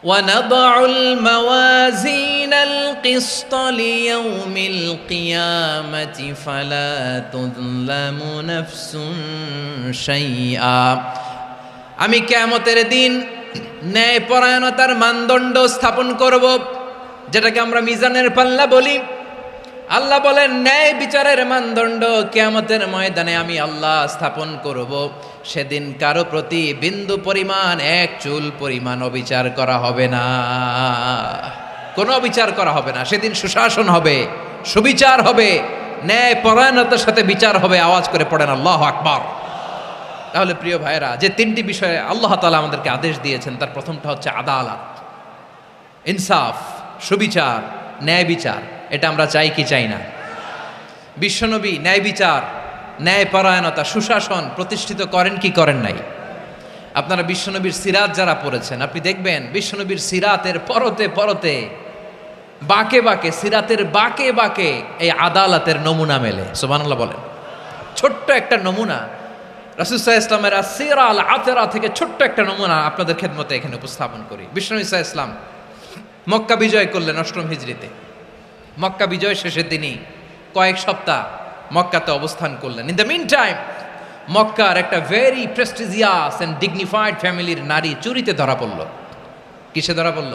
ونضع الموازين القسط ليوم القيامة فلا تظلم نفس شيئا। আমি কিয়ামতের দিন ন্যায়পরায়ণতার মানদণ্ড স্থাপন করব, যেটাকে আমরা মিজানের পাল্লা বলি। আল্লাহ বলেন ন্যায় বিচারের মানদণ্ড কিয়ামতের ময়দানে আমি আল্লাহ স্থাপন করব। সেদিন কারো প্রতি বিন্দু পরিমাণ, এক চুল পরিমাণ অবিচার করা হবে না, কোনো অবিচার করা হবে না। সেদিন সুশাসন হবে, সুবিচার হবে, ন্যায় পরায়ণতার সাথে বিচার হবে। আওয়াজ করে পড়েন আল্লাহু আকবার। তাহলে প্রিয় ভাইরা, যে তিনটি বিষয়ে আল্লাহ তাআলা আমাদেরকে আদেশ দিয়েছেন, তার প্রথমটা হচ্ছে আদালত, ইনসাফ, সুবিচার, ন্যায় বিচার। এটা আমরা চাই কি চাই না? বিশ্বনবী ন্যায় বিচার, ন্যায় পরায়ণতা, সুশাসন প্রতিষ্ঠিত করেন কি করেন নাই? আপনারা বিশ্বনবীর সিরাত যারা পড়েছেন, আপনি দেখবেন বিশ্বনবীর সিরাতের পরতে পরতে, বাঁকে বাঁকে, সিরাতের বাঁকে বাঁকে এই আদালতের নমুনা মেলে। সুবহানাল্লাহ বলেন। ছোট্ট একটা নমুনা রাসূল সাল্লাল্লাহু আলাইহি ওয়াসাল্লামের আসসিরা আল আতরা থেকে ছোট্ট একটা নমুনা আপনাদের খেদমতে এখানে উপস্থাপন করি। বিশ্বনবী সাল্লাল্লাহু আলাইহি ওয়াসাল্লাম মক্কা বিজয় করলেন ৮ম হিজরিতে। মক্কা বিজয় শেষে তিনি কয়েক সপ্তাহ মক্কাতে অবস্থান করলেন। ইন দ্য মিন টাইম মক্কার একটা ভেরি প্রেস্টিজিয়াস অ্যান্ড ডিগনিফাইড ফ্যামিলির নারী চুরিতে ধরা পড়ল। কিসে ধরা পড়ল?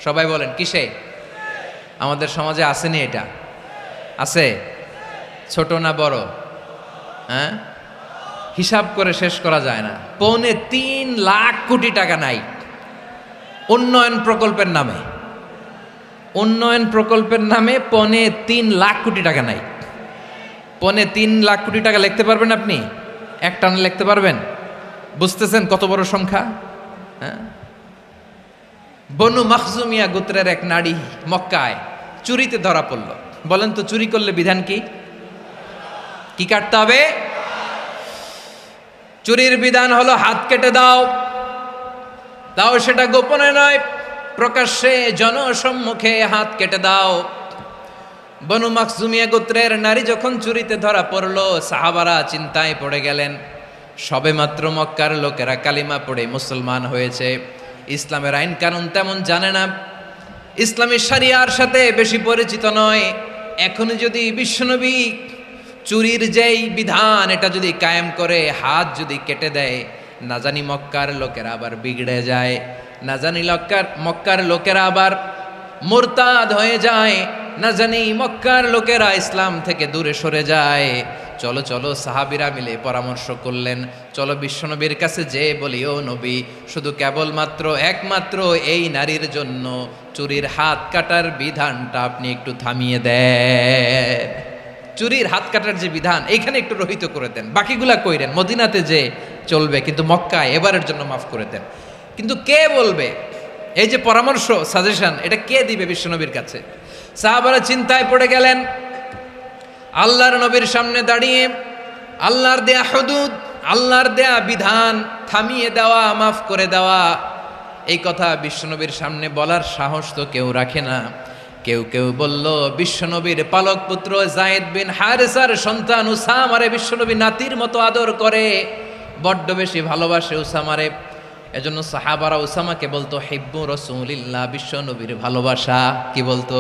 সবাই বলেন কিসে? আমাদের সমাজে আসেনি এটা? আছে? ছোট না বড়? হ্যাঁ, হিসাব করে শেষ করা যায় না। ৩.৫ লাখ কোটি টাকা নাই উন্নয়ন প্রকল্পের নামে। উন্নয়ন প্রকল্পের নামে ৩.৫ লাখ কোটি টাকা নাই। ৩.৫ লাখ কোটি টাকা লিখতে পারবেন আপনি? এক টানে লিখতে পারবেন? বুঝতেছেন কত বড় সংখ্যা? হ্যাঁ, বনু মাখজুমিয়া গোত্রের এক নারী মক্কায় চুরিতে ধরা পড়ল। বলেন তো চুরি করলে বিধান কি? কি কাটতে হবে? চুরির বিধান হলো হাত কেটে দাও। তাও সেটা গোপনে নয়, প্রকাশ্যে জনসম্মুখে হাত কেটে দাও। বনু মাখজুমিয়া গোত্রের নারী যখন চুরিতে ধরা পড়ল, সাহাবারা চিন্তায় পড়ে গেলেন। সবেমাত্র মক্কার লোকেরা কালিমা পড়ে মুসলমান হয়েছে, ইসলামের আইন কানুন তেমন জানে না, ইসলামী শরিয়ার সাথে বেশি পরিচিত নয়। এখন যদি বিশ্বনবী চুরির যেই বিধান এটা যদি কায়েম করে হাত যদি কেটে দেয়, না জানি মক্কার লোকেরা আবার বিগড়ে যায়, না জানি মক্কার লোকেরা আবার মুরতাদ হয়ে যায়, না জানি মক্কার লোকেরা ইসলাম থেকে দূরে সরে যায়। চলো চলো, সাহাবীরা মিলে পরামর্শ করলেন, চলো বিশ্বনবীর কাছে যে বলি, ও নবী, শুধু কেবলমাত্র একমাত্র এই নারীর জন্য চুরির হাত কাটার বিধানটা আপনি একটু থামিয়ে দেন। চুরির হাত কাটার যে বিধান এইখানে একটু রহিত করে দেন, বাকিগুলা কইরেন মদিনাতে যে চলবে, কিন্তু মক্কায় এবারের জন্য মাফ করে দেন। কিন্তু কে বলবে? এই যে পরামর্শ, সাজেশন, এটা কে দিবে বিশ্বনবীর কাছে? সাহাবারা চিন্তায় পড়ে গেলেন। আল্লাহর নবীর সামনে দাঁড়িয়ে আল্লাহর দেয়া হুদুদ, আল্লাহর দেয়া বিধান থামিয়ে দেওয়া, মাফ করে দেওয়া, এই কথা বিশ্বনবীর সামনে বলার সাহস তো কেউ রাখে না। কেউ কেউ বলল, বিশ্বনবীর পালক পুত্র যায়েদ বিন হারেসার সন্তান উসামারে বিশ্বনবী নাতির মতো আদর করে, বড্ড বেশি ভালোবাসে উসামারে। এজন্য সাহাবারা উসামাকে বলতো হিব্বু রাসূলিল্লাহ, বিশ্বনবীর ভালোবাসা। কি বলতো?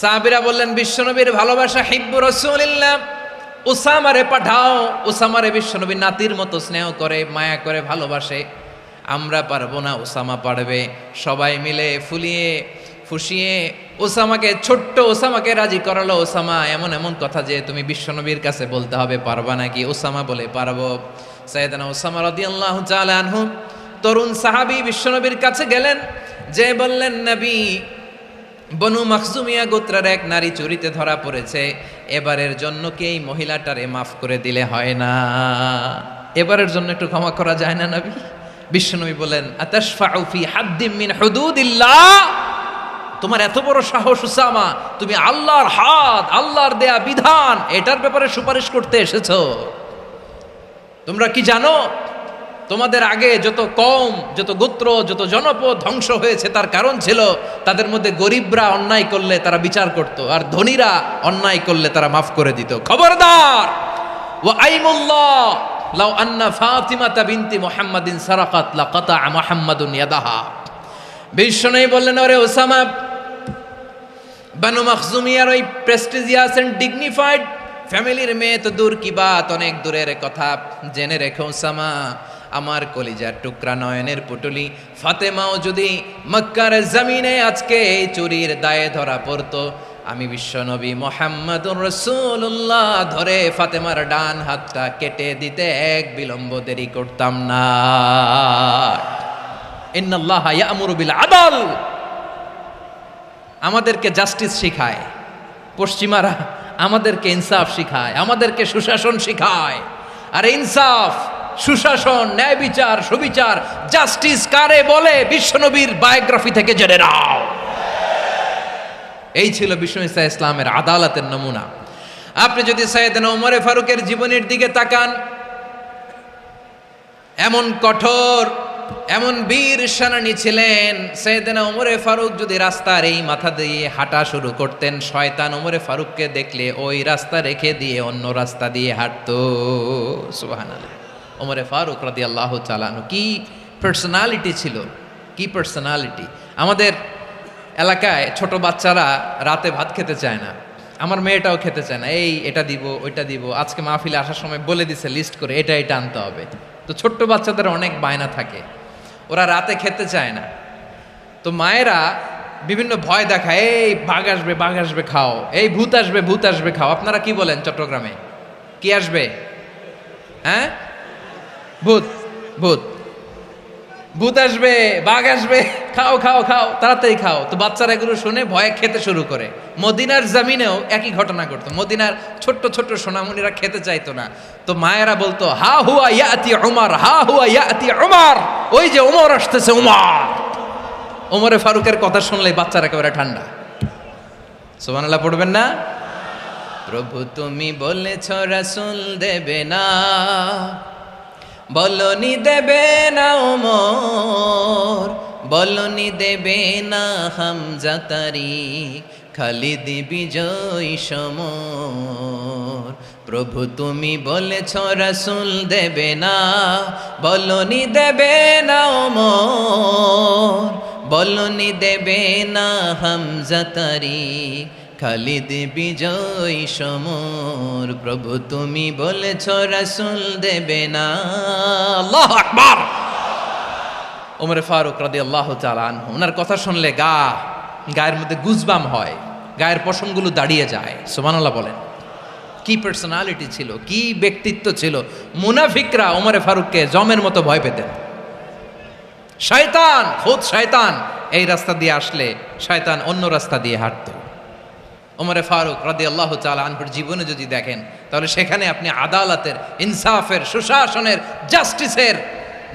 সাহাবীরা বললেন বিশ্বনবীর ভালোবাসা হিব্বু রাসূলিল্লাহ, উসামারে পাঠাও। উসামারে বিশ্বনবী নাতির মতো স্নেহ করে, মায়া করে, ভালোবাসে। আমরা পারবো না, উসামা পারবে। সবাই মিলে ফুলিয়ে ফুসিয়ে ওসামাকে, ছোট্ট ওসামাকে রাজি করালো। ওসামা এমন এমন কথা যে তুমি বিশ্বনবীর কাছে বলতে হবে, পারবা নাকি? ওসামা বলে পারবো। সাইয়েদনা ওসামা রাদিয়াল্লাহু তাআলা আনহু তরুণ সাহাবী বিশ্বনবীর কাছে গেলেন, যে বললেন, নবী, বনু মাখজুমিয়া গোত্রের এক নারী চুরিতে ধরা পড়েছে, এবারের জন্য কি এই মহিলাটারে মাফ করে দিলে হয় না? এবারের জন্য একটু ক্ষমা করা যায় না নবী? বিশ্বনবী বলেন, আতাশফাউ ফি হাদ্দিম মিন হুদুদিল্লাহ, তোমার এত বড় সাহস উসামা, তুমি আল্লাহর হাত, আল্লাহর দেয়া বিধান, এটার ব্যাপারে সুপারিশ করতে এসেছো? তোমরা কি জানো তোমাদের আগে যত কওম, যত গোত্র, যত জনপদ ধ্বংস হয়েছে তার কারণ ছিল তাদের মধ্যে গরিবরা অন্যায় করলে তারা বিচার করত, আর ধনীরা অন্যায় করলে তারা মাফ করে দিত। খবরদার, ওয়া আইমুল্লাহ, লাউ আন্না ফাতিমাতা বিনতি মুহাম্মাদিন সারাকাত লাকাতা মুহাম্মাদুন ইয়াদাহা। বিশ্বনবী বললেন, ওরে ওসামা, বানু মাখজুমিয়ার ওই প্রেস্টিজিয়াস এন্ড ডিগনিফাইড ফ্যামিলির মেয়ে তো দূর কি বাত, অনেক দূরের কথা। জেনে রেখো ওসামা, আমার কলিজার টুকরা নয়নের পুটুলি ফাতেমাও যদি মক্কার জমিনে আজকে এই চুরির দায়ে ধরা পড়তো, আমি বিশ্বনবী মুহাম্মাদুর রাসূলুল্লাহ ধরে ফাতেমার ডান হাতটা কেটে দিতে এক বিলম্ব দেরি করতাম না। ইন্নাল্লাহা ইয়া'মুরু বিল আদল, আমাদেরকে জাস্টিস শিখায়। পশ্চিমারা আমাদেরকে ইনসাফ শিখায়, আমাদেরকে সুশাসন শিখায়। আর ইনসাফ, সুশাসন, ন্যায় বিচার, সুবিচার, জাস্টিস কারে বলে বিশ্বনবীর বায়োগ্রাফি থেকে জেনে নাও। এই ছিল বিষ্ণু ঈসা ইসলামের আদালতের নমুনা। আপনি যদি সাইয়েদনা ওমর ফারুকের জীবনের দিকে তাকান, এমন কঠোর, এমন বীর সেনানী ছিলেন। সাইয়েদনা ওমর ফারুক যদি রাস্তার এই মাথা দিয়ে হাঁটা শুরু করতেন, শয়তান ওমর ফারুককে দেখলে ওই রাস্তা রেখে দিয়ে অন্য রাস্তা দিয়ে হাঁটতো। সুবহানাল্লাহ। ওমর ফারুক রাদিয়াল্লাহু তাআলা আনহু কি পার্সোনালিটি ছিল, কি পার্সোনালিটি। আমাদের এলাকায় ছোট বাচ্চারা রাতে ভাত খেতে চায় না, আমার মেয়েটাও খেতে চায় না। এই এটা দিব, ওইটা দিব, আজকে মাহফিলে আসার সময় বলে দিছে লিস্ট করে এটা এটা আনতে হবে। তো ছোট্ট বাচ্চাদের অনেক বায়না থাকে, ওরা রাতে খেতে চায় না। তো মায়েরা বিভিন্ন ভয় দেখায়, এই বাঘ আসবে, বাঘ আসবে খাও, এই ভূত আসবে, ভূত আসবে খাও। আপনারা কি বলেন চট্টগ্রামে? কি আসবে? হ্যাঁ, ভূত, ভূত, ভূত আসবে, বাঘ আসবে, খাও খাও খাও, তাড়াতাড়ি খাও। তো বাচ্চারা এগুলো শুনে ভয়ে খেতে শুরু করে। মদিনার জমিনেও একই ঘটনা ঘটতো। মদিনার ছোট্ট ছোট্ট সোনামণিরা খেতে চাইতো না। তো মায়েরা বলতো, হা হুয়া ইয়াতি উমর, হা হুয়া ইয়াতি উমর, ওই যে ওমর আসতেছে, ওমর। ওমরে ফারুকের কথা শুনলেই বাচ্চারা একেবারে ঠান্ডা। সুবহানাল্লাহ পড়বেন না? প্রভু তুমি বলেছ রাসূল দেবে না, বলনি দেবে না ওমর, বলনি দেবে না হামজা তারিক, খালিদ বিজয় সমর। প্রভু তুমি বলেছ রাসূল দেবে না, বলনি দেবে না ওমর, বলনি দেবে না হামজা তারিক, খালিদ বিজয় সমর। প্রভু তুমি বলেছ রাসূল দেবে না। আল্লাহু আকবার। ওমর ফারুক রাদিয়াল্লাহু তাআলা আনহু, ওনার কথা শুনলে গায়ের মধ্যে গুজবাম হয়, গায়ের পশমগুলো দাঁড়িয়ে যায়। সুবহানাল্লাহ বলেন। কি পার্সোনালিটি ছিল, কি ব্যক্তিত্ব ছিল। মুনাফিকরা ওমর ফারুককে জমের মতো ভয় পেতেন। শয়তান, খুদ শয়তান এই রাস্তা দিয়ে আসলে শয়তান অন্য রাস্তা দিয়ে হাঁটতো। ওমর ফারুক রাদিয়াল্লাহু তাআলা আনহুর জীবনে যদি দেখেন, তাহলে সেখানে আপনি আদালতের, ইনসাফের, সুশাসনের, জাস্টিসের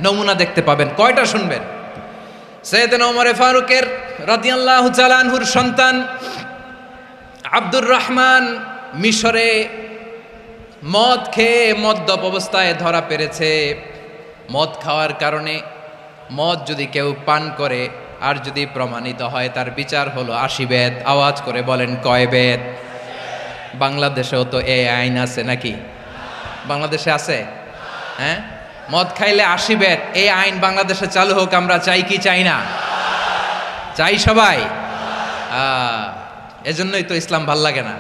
নমুনা দেখতে পাবেন। কয়টা শুনবেন? সাইয়েদনা ওমর ফারুকের রাদিয়াল্লাহু তাআলা আনহুর সন্তান আব্দুর রহমান মিশরে মদ খেয়ে মদ্যপ অবস্থায় ধরা পড়েছে। মদ খাওয়ার কারণে, মদ যদি কেউ পান করে আর যদি প্রমাণিত হয়, তার বিচার হলো 80 বেত। আওয়াজ করে বলেন কয় বেত? বাংলাদেশেও তো এই আইন আছে নাকি? বাংলাদেশে আছে? হ্যাঁ, মদ খাইলে 80 বেত, এই আইন বাংলাদেশে চালু হোক। আমরা চাই কি চাই না? চাই সবাই। এজন্যই তো ইসলাম ভাল লাগে না।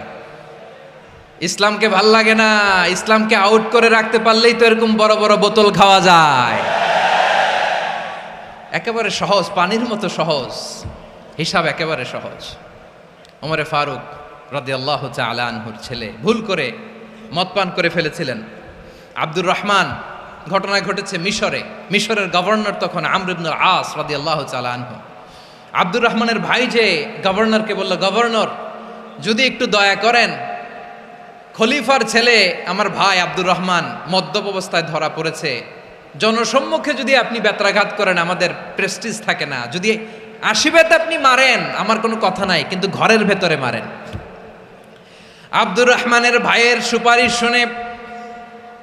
ইসলামকে ভাল লাগে না। ইসলামকে আউট করে রাখতে পারলেই তো এরকম বড় বড় বোতল খাওয়া যায়। একেবারে সহজ, পানির মতো সহজ, হিসাব একেবারে সহজ। ওমর ফারুক রাদিয়াল্লাহু তাআলা আনহুর ছেলে ভুল করে মদ পান করে ফেলেছিলেন। আব্দুর রহমান, ঘটনা ঘটেছে মিশরে। মিশরের গভর্নর তখন আমর ইবনুল আস রাদিয়াল্লাহু তাআলা আনহু। আব্দুর রহমানের ভাই যে গভর্নরকে বলল, গভর্নর যদি একটু দয়া করেন, খলিফার ছেলে আমার ভাই আব্দুর রহমান মদ্যপ অবস্থায় ধরা পড়েছে, জনসম্মুখে যদি আপনি বেত্রাঘাত করেন আমাদের প্রেস্টিজ থাকে না, যদি 80 বেত আপনি মারেন আমার কোনো কথা নাই, কিন্তু ঘরের ভেতরে মারেন। আব্দুর রহমানের ভাইয়ের সুপারিশ শুনে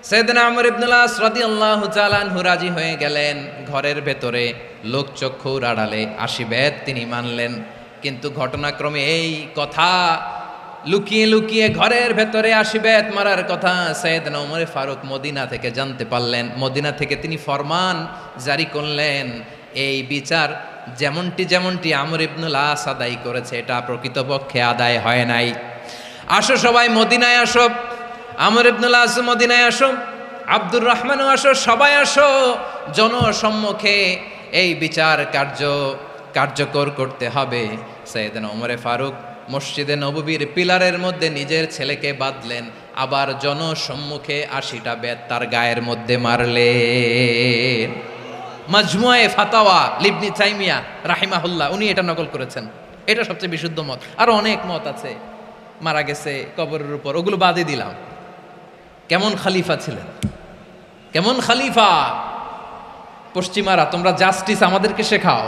সাইয়েদনা আমর ইবনুল আস রাদিয়াল্লাহু তাআলা আনহু রাজি হয়ে গেলেন। ঘরের ভেতরে লোকচক্ষুর আড়ালে 80 বেত তিনি মানলেন। কিন্তু ঘটনাক্রমে এই কথা লুকিয়ে লুকিয়ে ঘরের ভেতরে আশিবেত মারার কথা সাইয়েদনা ওমর ফারুক মদিনা থেকে জানতে পারলেন। মদিনা থেকে তিনি ফরমান জারি করলেন, এই বিচার যেমনটি আমর ইবনুল আস আদায় করেছে এটা প্রকৃতপক্ষে আদায় হয় নাই। আসো সবাই মদিনায় আসো, আমর ইবনুল আস মদিনায় আসো, আব্দুর রহমানও আসো, সবাই আসো, জনসম্মুখে এই বিচার কার্যকর করতে হবে। সাইয়েদনা ওমর ফারুক মসজিদে নববীর পিলারের মধ্যে নিজের ছেলেকে বাঁধলেন, আবার জনসম্মুখে ৮০টা বেত তার গায়ের মধ্যে মারলেন। মাজমুয়ে ফাতাওয়া লিবনি তাইমিয়া রাহিমাহুল্লাহ উনি এটা নকল করেছেন। এটা সবচেয়ে বিশুদ্ধ মত, আরো অনেক মত আছে। মারা গেছে কবরের উপর, ওগুলো বাদই দিলাম। কেমন খালিফা ছিলেন, কেমন খালিফা! পশ্চিমারা তোমরা জাস্টিস আমাদেরকে শেখাও,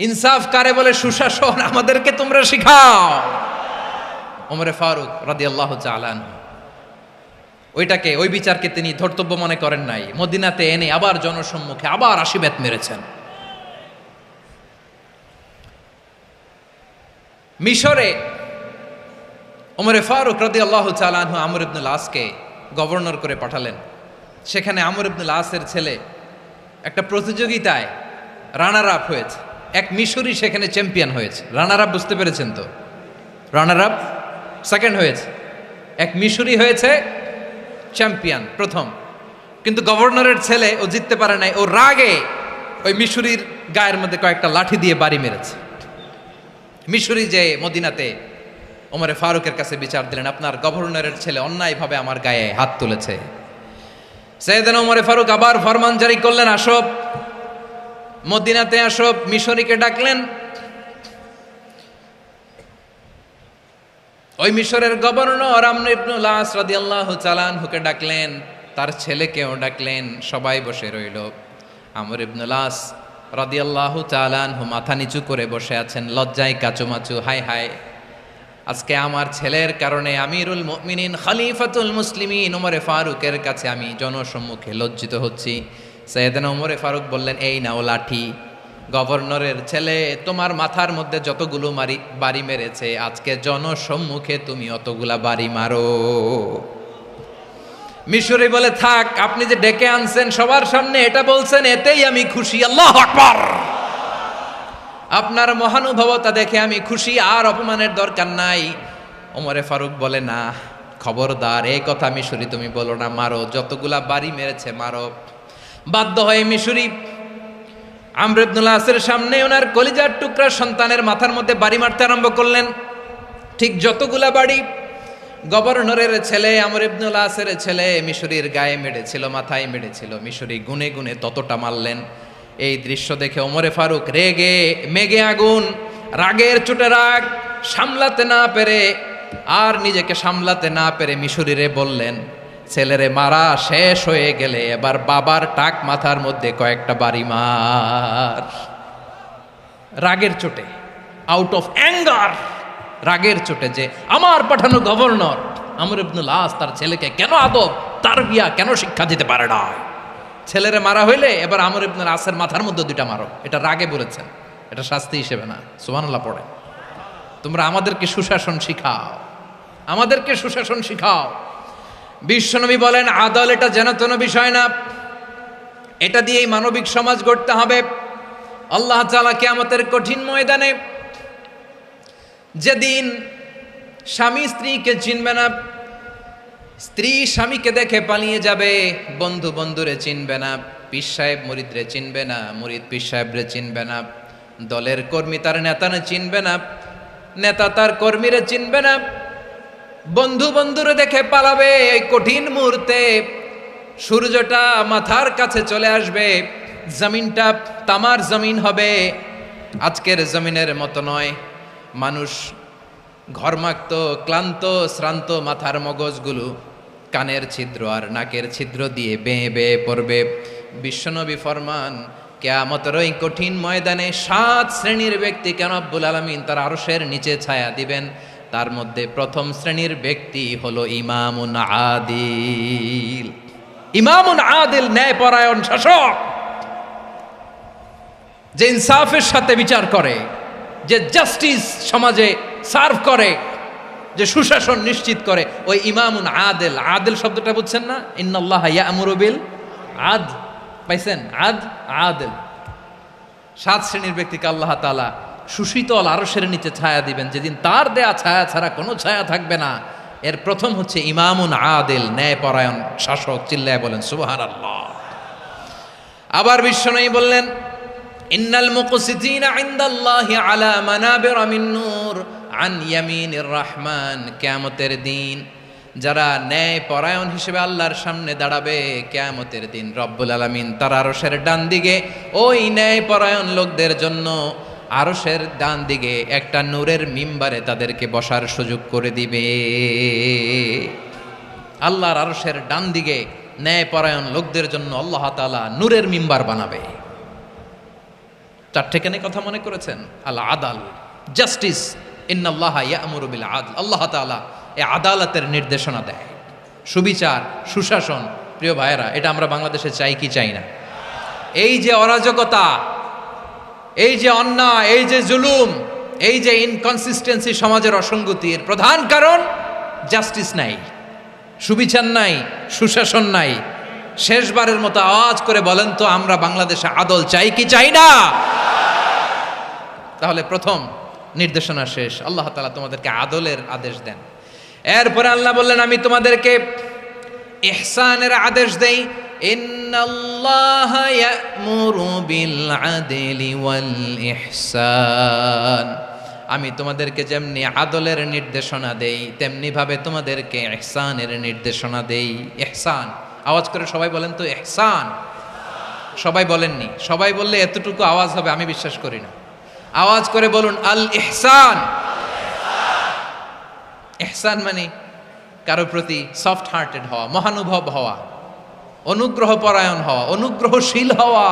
ইনসাফ কারে বলে সুশাসন আমাদেরকে তোমরা শিখাও। ওমর ফারুক রাদিয়াল্লাহু তাআলা ওই বিচারকে তিনি ধর্তব্য মনে করেন নাই। মদিনাতে এনে আবার জনসম্মুখে আবার ৮০ বেত মেরেছেন। মিশরে ওমর ফারুক রাদিয়াল্লাহু তাআলা আমর ইবনুল আসকে গভর্নর করে পাঠালেন। সেখানে আমর ইবনুল আসের ছেলে একটা প্রতিযোগিতায় রানার আপ হয়েছে। এক মিশরি সেখানে চ্যাম্পিয়ন হয়েছে। রানার আপ বুঝতে পেরেছেন তো? রানার আপ সেকেন্ড হয়েছে, এক মিশরি হয়েছে চ্যাম্পিয়ন প্রথম। কিন্তু গভর্নরের ছেলে ও জিততে পারে নাই, ও রাগে ওই মিশরির গায়ের মধ্যে কয়েকটা লাঠি দিয়ে বাড়ি মেরেছে। মিশরি যে মদিনাতে ওমর ফারুকের কাছে বিচার দিলেন, আপনার গভর্নরের ছেলে অন্যায়ভাবে আমার গায়ে হাত তুলেছে। সাইয়েদনা ওমর ফারুক আবার ফরমান জারি করলেন, আসো মদিনাতে আসো। মিশরীকে ডাকলেন। ওই মিশরের গভর্নর আমর ইবনুল আস রাদিয়াল্লাহু তাআলা আনহুকে ডাকলেন, তার ছেলেকেও ডাকলেন। সবাই বসে রইল। আমর ইবনুল আস রাদিয়াল্লাহু তাআলা আনহু মাথা নিচু করে বসে আছেন, লজ্জায় কাচুমাচু। হায় হায়, আজকে আমার ছেলের কারণে আমিরুল মুমিনিন খলিফাতুল মুসলিমিন ওমর ফারুকের কাছে আমি জনসম্মুখে লজ্জিত হচ্ছি। সাইয়েদনা ওমর ফারুক বললেন, এই নাও লাঠি, গভর্নরের ছেলে তোমার মাথার মধ্যে যতগুলো বাড়ি মেরেছে, আজকে জনসম্মুখে তুমি অতগুলা বাড়ি মারো। মিশরি বলে, থাক, আপনি যে ডেকে আনছেন সবার সামনে এটা বলছেন, এতেই আমি খুশি। আল্লাহু আকবার! আপনার মহানুভবতা দেখে আমি খুশি, আর অপমানের দরকার নাই। ওমর ফারুক বলে, না, খবরদার, এই কথা মিশরি তুমি বলো না, মারো, যতগুলা বাড়ি মেরেছে মারো। বাধ্য হয়ে মিশরি আমর ইবনুল আসের সামনে ওনার কলিজার টুকরা সন্তানের মাথার মধ্যে বাড়ি মারতে আরম্ভ করলেন। ঠিক যতগুলা বাড়ি গভর্নরের ছেলে আমর ইবনুল আসের ছেলে মিশরির গায়ে মেরেছিল, মাথায় মেরেছিল, মিশরি গুনে গুনে ততটা মারলেন। এই দৃশ্য দেখে ওমর ফারুক রেগে মেগে আগুন, রাগের চোটে রাগ সামলাতে না পেরে, আর নিজেকে সামলাতে না পেরে মিশরিরে বললেন, ছেলেরে মারা শেষ হয়ে গেলে এবার বাবার টাক মাথার মধ্যে কয়েকটা বাড়ি মার। রাগের চোটে, আউট অফ অ্যাঙ্গার, রাগের চোটে, যে আমার পাঠানো গভর্নর আমর ইবনুল আস তার ছেলেকে কেন আদব তারবিয়া কেন শিক্ষা দিতে পারে না। ছেলেরে মারা হইলে এবার আমর ইবনুল আসের মাথার মধ্যে দুইটা মারো। এটা রাগে বলেছেন, এটা শাস্তি হিসেবে না। সুবহানাল্লাহ পড়ে। তোমরা আমাদেরকে সুশাসন শিখাও, আমাদেরকে সুশাসন শিখাও। বিশ্বনবী বলেন, আদল এটা যেন তেন বিষয় না, এটা দিয়েই মানবিক সমাজ গড়তে হবে। আল্লাহ তাআলা কিয়ামতের কঠিন ময়দানে, যেদিন স্বামী স্ত্রীকে চিনবে না, স্ত্রী স্বামীকে দেখে পালিয়ে যাবে, বন্ধু বন্ধুরে চিনবে না, পীর সাহেব মুরিদরে চিনবে না, মুরিদ পীর সাহেবরে চিনবে না, দলের কর্মী তার নেতারে চিনবে না, নেতা তার কর্মীরে চিনবে না, বন্ধু বন্ধুরে দেখে পালাবে। এই কঠিন মুহূর্তে সূর্যটা মাথার কাছে চলে আসবে, জমিনটা তামার জমিন হবে। আজকের জমিনের মতো নয়। মানুষ ঘর্মাক্ত, ক্লান্ত, শ্রান্ত মাথার মগজগুলো কানের ছিদ্র আর নাকের ছিদ্র দিয়ে বেয়ে বেয়ে পড়বে। বিশ্বনবী ফরমান, কিয়ামতের ওই কঠিন ময়দানে 7 শ্রেণীর ব্যক্তিকে রব্বুল আলামিন তার আরশের নিচে ছায়া দিবেন। তার মধ্যে প্রথম শ্রেণীর ব্যক্তি হলো ইমামুন আদিল। ইমামুন আদিল, ন্যায়পরায়ণ শাসক, যে ইনসাফের সাথে বিচার করে, যে জাস্টিস সমাজে সার্ভ করে, যে সুশাসন নিশ্চিত করে, ওই ইমামুন আদেল। আদেল শব্দটা বুঝছেন না? ইন্নাল্লাহ ইয়া'মুরু বিল আদ, পাইছেন? আদেল। 7 শ্রেণীর ব্যক্তিকে আল্লাহ তাআলা সুশীতল আরশের নিচে ছায়া দিবেন, যেদিন তার দেয়া ছায়া ছাড়া কোনো ছায়া থাকবে না। এর প্রথম হচ্ছে ইমামুন আদেল, ন্যায়পরায়ণ শাসক। চিল্লায় বলেন সুবহানাল্লাহ। আবার বিশ্বনবী বললেন, ইন্নাল মুকসিতিনা ইনদাল্লাহি আলা মানাবিরা মিন নূর আন ইয়ামিনির রহমান। কিয়ামতের দিন যারা ন্যায় পরায়ণ হিসেবে আল্লাহর সামনে দাঁড়াবে, কিয়ামতের দিন রব্বুল আলামিন তার আরশের ডান দিকে ওই ন্যায় পরায়ণ লোকদের জন্য আরশের ডান দিকে একটা নূরের মিম্বারে তাদেরকে বসার সুযোগ করে দিবে। আল্লাহর আরশের ডান দিকে ন্যায় পরায়ণ লোকদের জন্য আল্লাহ তাআলা নূরের মিম্বার বানাবে। 4টেখানে কথা মনে করেছেন? আল আদাল, জাস্টিস। ইন্নাল্লাহা ইয়া'মুরু বিল আদল। আল্লাহ তাআলা এই আদালতের নির্দেশনা দেয়, সুবিচার, সুশাসন। প্রিয় ভাইয়েরা, এটা আমরা বাংলাদেশে চাই কি চাই না? এই যে অরাজকতা, এই যে অন্যায়, এই যে জুলুম, এই যে ইনকনসিস্টেন্সি, সমাজের অসঙ্গতি, এর প্রধান কারণ জাস্টিস নাই, সুবিচার নাই, সুশাসন নাই। শেষবারের মতো আওয়াজ করে বলেন তো, আমরা বাংলাদেশে আদল চাই কি চাই না? তাহলে প্রথম নির্দেশনা শেষ। আল্লাহ তাআলা তোমাদেরকে আদলের আদেশ দেন। এরপরে আল্লাহ বললেন, আমি তোমাদেরকে ইহসানের আদেশ দেই। ইন্নাল্লাহা ইয়া'মুরু বিল আদলি ওয়াল ইহসান। আমি তোমাদেরকে যেমনি আদলের নির্দেশনা দেই, তেমনি ভাবে তোমাদেরকে ইহসানের নির্দেশনা দেই। ইহসান, আওয়াজ করে সবাই বলেন তো ইহসান। সবাই বলেননি, সবাই বললে এতটুকু আওয়াজ হবে আমি বিশ্বাস করি না। আওয়াজ করে বলুন আল ইহসান। ইহসান মানে কারো প্রতি সফট হার্টেড হওয়া, মহানুভব হওয়া, অনুগ্রহ পরায়ণ হওয়া, অনুগ্রহশীল হওয়া,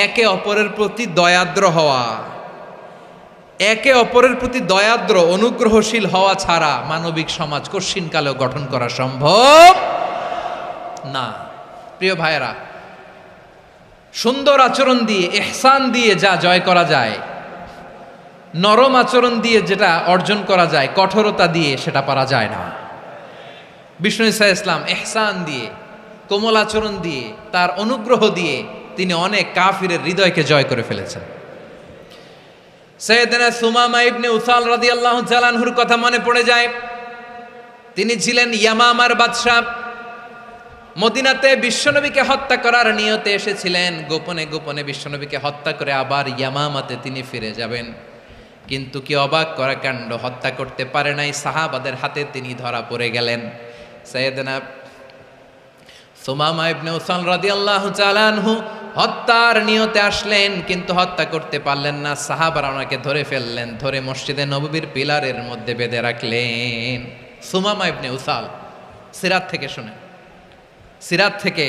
একে অপরের প্রতি দয়াদ্র হওয়া। একে অপরের প্রতি দয়াদ্র, অনুগ্রহশীল হওয়া ছাড়া মানবিক সমাজ কশিনকালেও গঠন করা সম্ভব না। প্রিয় ভাইয়েরা, সুন্দর আচরণ দিয়ে, ইহসান দিয়ে যা জয় করা যায়, নরম আচরণ দিয়ে যেটা অর্জন করা যায়, কঠোরতা দিয়ে সেটা পারা যায় না। বিষ্ণু ঈসা ইসলাম ইহসান দিয়ে, কোমল আচরণ দিয়ে, তার অনুগ্রহ দিয়ে তিনি অনেক কাফিরের হৃদয়কে জয় করে ফেলেছেন। সাইয়েদনা সুমামা ইবনে উসাল রাদিয়াল্লাহু তাআলা আনহুর কথা মনে পড়ে যায়। তিনি ছিলেন ইয়ামামার বাদশা। মদিনাতে বিশ্বনবীকে হত্যা করার নিয়তে এসেছিলেন। গোপনে গোপনে বিশ্বনবীকে হত্যা করে আবার ইয়ামামাতে তিনি ফিরে যাবেন। কিন্তু কি অবাক করা কাণ্ড, হত্যা করতে পারে নাই, সাহাবাদের হাতে তিনি ধরা পড়ে গেলেন। সাইয়েদনা সুমামা ইবনে উসাল রাদিয়াল্লাহু তাআলা আনহু হত্যার নিয়তে আসলেন, কিন্তু হত্যা করতে পারলেন না। সাহাবারা ওনাকে ধরে ফেললেন, ধরে মসজিদে নববীর পিলারের মধ্যে বেঁধে রাখলেন। সুমামা ইবনে উসাল, সিরাত থেকে শুনেন, সিরাত থেকে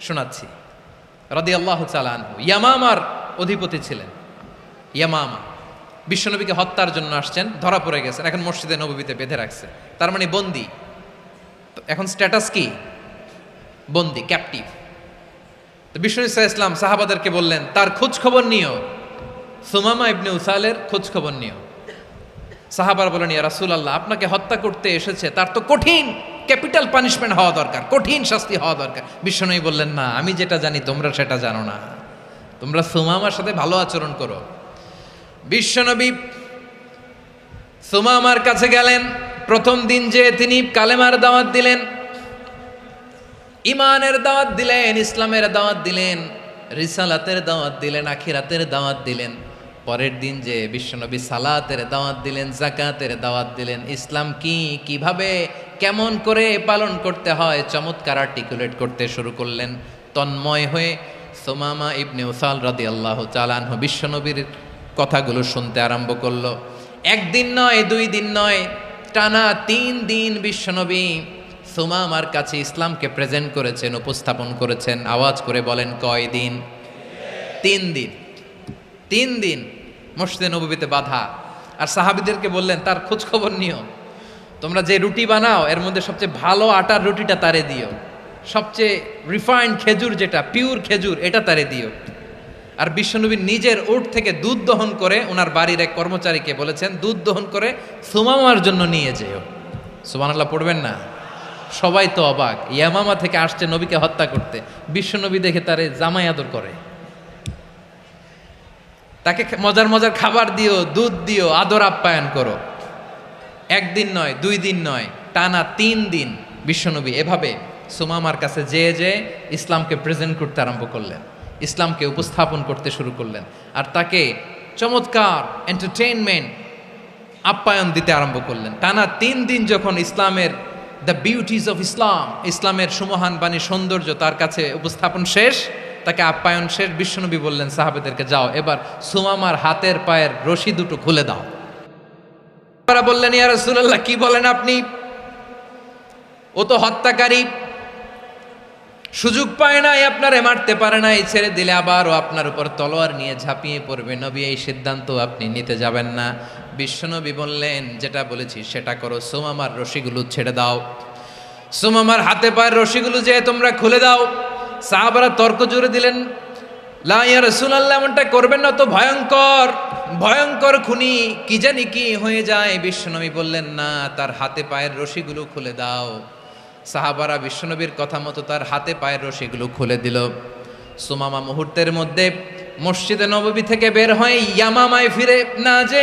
শোনাচ্ছি। রাদিয়াল্লাহু তাআলা আনহু ইয়ামামার অধিপতি ছিলেন। ইয়ামামা বিশ্বনবীকে হত্যার জন্য আসছেন, ধরা পড়ে গেছেন, এখন মসজিদে নববীতে বেঁধে রাখছে, তার মানে বন্দী। এখন স্ট্যাটাস কি? বন্দী, ক্যাপটিভ। তো বিষ্ণু ঈসা ইসলাম সাহাবাদেরকে বললেন, তার খোঁজ খবর নিও, সুমামা ইবনে উসালের খোঁজ খবর নিও। সাহাবার বলেন, ইয়া রাসূলুল্লাহ, আপনাকে হত্যা করতে এসেছে, তার তো কঠিন ক্যাপিটাল পানিশমেন্ট হওয়া দরকার, কঠিন শাস্তি হওয়া দরকার। বিশ্বনবী বললেন, না, আমি যেটা জানি তোমরা সেটা জানো না, তোমরা সুমামার সাথে ভালো আচরণ করো। বিশ্বনবী সুমামার কাছে গেলেন। প্রথম দিন যে তিনি কালেমার দাওয়াত দিলেন, ইমানের দাওয়াত দিলেন, ইসলামের দাওয়াত দিলেন, রিসালাতের দাওয়াত দিলেন, আখিরাতের দাওয়াত দিলেন। পরের দিন যে বিশ্বনবী সালাতের দাওয়াত দিলেন, যাকাতের দাওয়াত দিলেন, ইসলাম কি, কিভাবে, কেমন করে পালন করতে হয় চমৎকার আর্টিকুলেট করতে শুরু করলেন। তন্ময় হয়ে সুমামা ইবনে উসাল রাদিয়াল্লাহু তাআলা আনহু বিশ্বনবীর কথাগুলো শুনতে আরম্ভ করলো। একদিন নয়, 2 দিন নয়, টানা 3 দিন বিশ্বনবী সুমামার কাছে ইসলামকে প্রেজেন্ট করেছেন, উপস্থাপন করেছেন। আওয়াজ করে বলেন, কয় দিন? 3 দিন। 3 দিন মসজিদে নববীতে বাঁধা। আর সাহাবীদেরকে বললেন, তার খোঁজ খবর নিও, তোমরা যে রুটি বানাও এর মধ্যে সবচেয়ে ভালো আটার রুটিটা তারে দিও, সবচেয়ে রিফাইন্ড খেজুর, যেটা পিওর খেজুর, এটা তারে দিও। আর বিশ্বনবী নিজের উট থেকে দুধ দহন করে ওনার বাড়ির এক কর্মচারীকে বলেছেন দুধ দহন করে সুমামার জন্য নিয়ে যেও। সুবহানাল্লাহ পড়বেন না? সবাই তো অবাক, ইয়ামামা থেকে আসছে নবীকে হত্যা করতে, বিশ্বনবী দেখে তারে জামাই আদর করে, তাকে মজার মজার খাবার দিও, দুধ দিও, আদর আপ্যায়ন করো। একদিন নয়, 2 দিন নয়, টানা 3 দিন বিশ্বনবী এভাবে সুমামার কাছে যেয়ে ইসলামকে প্রেজেন্ট করতে আরম্ভ করলেন, ইসলামকে উপস্থাপন করতে শুরু করলেন, আর তাকে চমৎকার এন্টারটেইনমেন্ট আপ্যায়ন দিতে আরম্ভ করলেন। টানা 3 দিন যখন ইসলামের দ্য বিউটিজ অফ ইসলাম, ইসলামের সুমহান বাণী সৌন্দর্য তার কাছে উপস্থাপন শেষ, তাকে আপ্যায়ন শেষ, বিশ্বনবী বললেন সাহাবেদেরকে যাও এবার সুমামার হাতের পায়ের রশি দুটো খুলে দাও। তারা বললেন ইয়া রাসূলুল্লাহ কি বলেন আপনি, ও তো হত্যাকারী, সুযোগ পায় নাই, আপনারে মারতে পারে নাই, ছেড়ে দিলে আবারও আপনার উপর তলোয়ার নিয়ে ঝাঁপিয়ে পড়বে। নবী এই সিদ্ধান্ত আপনি নিতে যাবেন না। বিশ্বনবী বললেন যেটা বলেছি সেটা করো, সুমামার রশিগুলো ছেড়ে দাও, সুমামার হাতে পায়ের রশিগুলো যে তোমরা খুলে দাও। সাহাবারা তর্ক জুড়ে দিলেন, লা ইয়া রাসূলুল্লাহ এমনটা করবেন না, তো ভয়ঙ্কর ভয়ঙ্কর খুনি, কি জানি কি হয়ে যায়। বিশ্বনবী বললেন না, তার হাতে পায়ের রশিগুলো খুলে দাও। সাহাবারা বিশ্বনবীর কথা মতো তার হাতে পায়ের রশিগুলো খুলে দিল। সুমামা মুহূর্তের মধ্যে মসজিদে নববী থেকে বের হয়ে ইয়ামামায় ফিরে না যে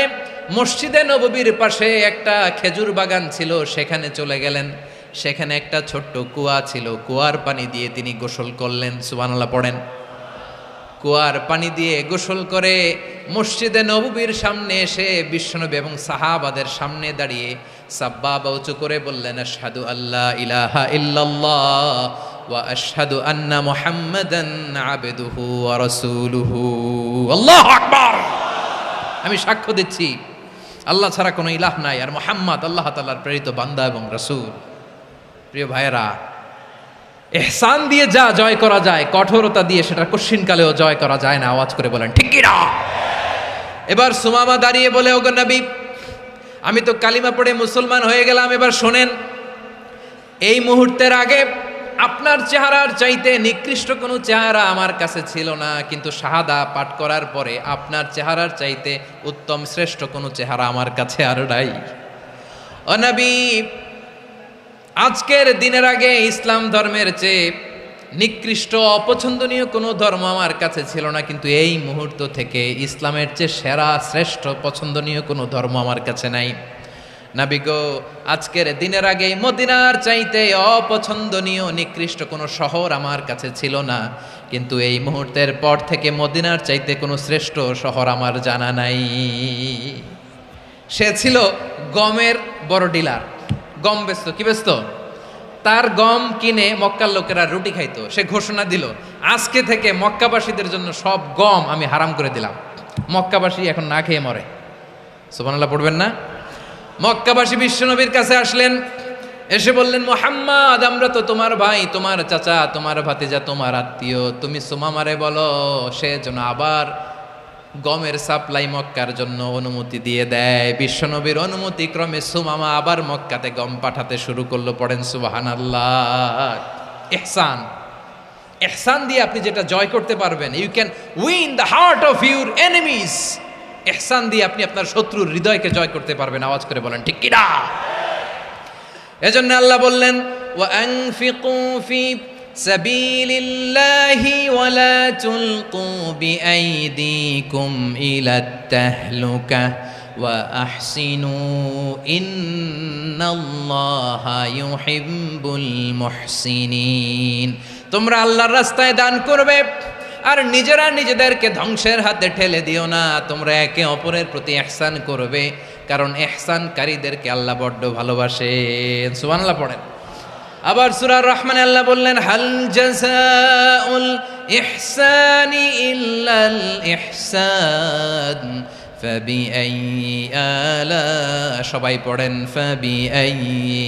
মসজিদে নববীর পাশে একটা খেজুর বাগান ছিল সেখানে চলে গেলেন। সেখানে একটা ছোট্ট কুয়া ছিল, কুয়ার পানি দিয়ে তিনি গোসল করলেন। সুবহানাল্লাহ পড়েন। কুয়ার পানি দিয়ে গোসল করে মসজিদে নববীর সামনে এসে বিশ্বনবী এবং সাহাবাদের সামনে দাঁড়িয়ে সাব্বাবা উঁচু করে বললেন, আশহাদু আল্লা ইলাহা ইল্লাল্লাহ ওয়া আশহাদু আন্না মুহাম্মাদান আবদুহু ওয়া রাসূলুহু। আল্লাহু আকবার। আমি সাক্ষ্য দিচ্ছি আল্লাহ ছাড়া কোনো ইলাহ নাই, আর মুহাম্মদ আল্লাহ তাআলার প্রেরিত বান্দা এবং রাসূল। প্রিয় ভাইয়েরা, ইহসান দিয়ে যা জয় করা যায়, কঠোরতা দিয়ে সেটা কঠিনকালেও জয় করা যায় না। আওয়াজ করে বলেন ঠিক কি না? এবার সুমামা দাঁড়িয়ে বলে, ওগো নবী, আমি তো কালিমা পড়ে মুসলমান হয়ে গেলাম, এবার শোনেন, এই মুহূর্তের আগে আপনার চেহারার চাইতে নিকৃষ্ট কোনো চেহারা আমার কাছে ছিল না, কিন্তু শাহাদা পাঠ করার পরে আপনার চেহারার চাইতে উত্তম শ্রেষ্ঠ কোনো চেহারা আমার কাছে আর নাই। ও নবী, আজকের দিনের আগে ইসলাম ধর্মের চেয়ে নিকৃষ্ট অপছন্দনীয় কোনো ধর্ম আমার কাছে ছিল না, কিন্তু এই মুহূর্ত থেকে ইসলামের চেয়ে সেরা শ্রেষ্ঠ পছন্দনীয় কোনো ধর্ম আমার কাছে নাই। নবী গো, আজকের দিনের আগে মদিনার চাইতে অপছন্দনীয় নিকৃষ্ট কোনো শহর আমার কাছে ছিল না, কিন্তু এই মুহূর্তের পর থেকে মদিনার চাইতে কোনো শ্রেষ্ঠ শহর আমার জানা নাই। সে ছিল গমের বড় ডিলার, গম বেচতো। কি বেচতো? তার গম কিনে মক্কার লোকেরা রুটি খাইতো। সে ঘোষণা দিল, আজকে থেকে মক্কাবাসীদের জন্য সব গম আমি হারাম করে দিলাম, মক্কাবাসী এখন না খেয়ে মরে। সুবহানাল্লাহ পড়বেন না? মক্কাবাসী বিশ্বনবীর কাছে আসলেন, এসে বললেন, মুহাম্মদ, আমরা তো তোমার ভাই, তোমার চাচা, তোমার ভাতিজা, তোমার আত্মীয়, তুমি সুমামারে বলো সে যেন আবার গমের সাপ্লাই মক্কার জন্য অনুমতি দিয়ে দেয়। বিশ্বনবীর অনুমতি ক্রমে সুমামা আবার মক্কাতে গম পাঠাতে শুরু করলো। পড়েন সুবহানাল্লাহ। ইহসান, ইহসান দিয়ে আপনি যেটা জয় করতে পারবেন, you can win the heart of your enemies. ইহসান দিয়ে আপনি আপনার শত্রুর হৃদয়কে জয় করতে পারবেন। আওয়াজ করে বলেন ঠিক কি না? এজন্য আল্লাহ বললেন, ওয়া আনফিকু ফি সাবিলিল্লাহি ওয়া লা তুলকু বিআইদিকুম ইলাত তাহলুকা ওয়া আহসিনু ইন্নাল্লাহা ইউহিব্বুল মুহসিনিন। তোমরা আল্লাহর রাস্তায় দান করবে আর নিজেরা নিজেদেরকে ধ্বংসের হাতে ঠেলে দিও না। তোমরা একে অপরের প্রতি ইহসান করবে, কারণ ইহসানকারীদেরকে আল্লাহ বড্ড ভালোবাসেন। সুবহানাল্লাহ পড়েন। আবার সূরা রহমানে আল্লাহ বললেন, হাল জাযাউল ইহসানি ইল্লাল ইহসান ফাবিআইয়ি আলা, সবাই পড়েন, ফাবিআইয়ি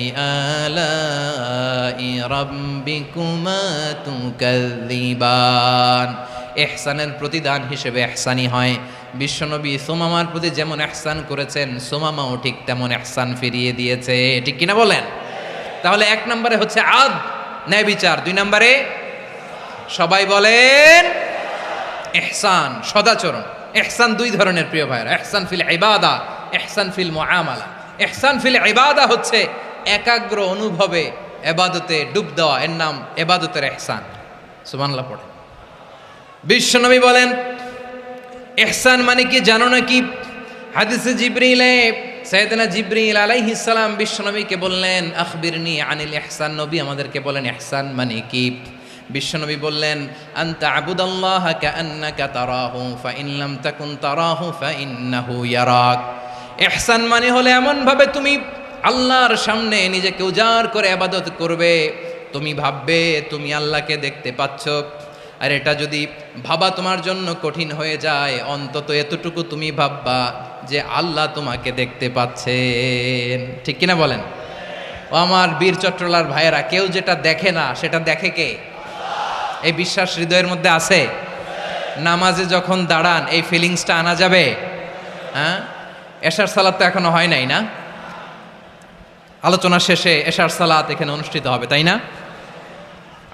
আলাই রাব্বিকুমা তুকাযযিবান। ইহসানের প্রতিদান হিসেবে ইহসানি হয়। বিশ্বনবী সুমামার প্রতি যেমন ইহসান করেছেন, সুমামাও ঠিক তেমন ইহসান ফিরিয়ে দিয়েছে। ঠিক কিনা বলেন? তাহলে 1 নম্বরে হচ্ছে আদ, ন্যায় বিচার। 2 নম্বরে সবাই বলেন ইহসান, সদাচরণ। ইহসান দুই ধরনের প্রিয় ভাইরা, ইহসান ফিল ইবাদা, ইহসান ফিল মুআমালা। ইহসান ফিল ইবাদা হচ্ছে একাগ্র অনুভবে ইবাদতে ডুব দেওয়া, এর নাম ইবাদতের ইহসান। সুবহানাল্লাহ পড়ে। বিশ্বনবী বলেন ইহসান মানে কি জানো নাকি? হাদিসে জিবরিলে সাইয়েদনা জিবরিল আলাইহিস সালাম বিশ্বনবীকে বললেন আখবিরনি আনিল ইহসান। নবী আমাদেরকে বলেন ইহসান মানে কি? বিশ্বনবী বললেন আনতা আবুদাল্লাহা কাআন্নাকা তারাহু ফাইন লাম তাকুন তারাহু ফাইন্নাহু ইয়ারাক। ইহসান মানে হলো এমন ভাবে তুমি আল্লাহর সামনে নিজেকে উজাড় করে ইবাদত করবে, তুমি ভাববে তুমি আল্লাহকে দেখতে পাচ্ছ। আর এটা যদি ভাবা তোমার জন্য কঠিন হয়ে যায়, অন্তত এতটুকু তুমি ভাববা যে আল্লাহ তোমাকে দেখতে পাচ্ছেন। ঠিক কিনা বলেন? ও আমার বীর চট্টলার ভাইয়েরা, কেউ যেটা দেখে না সেটা দেখে কে? এই বিশ্বাস হৃদয়ের মধ্যে আছে? নামাজে যখন দাঁড়ান এই ফিলিংসটা আনা যাবে? হ্যাঁ, এশার সালাত তো এখনো হয় নাই না? আলোচনা শেষে এশার সালাত এখানে অনুষ্ঠিত হবে, তাই না?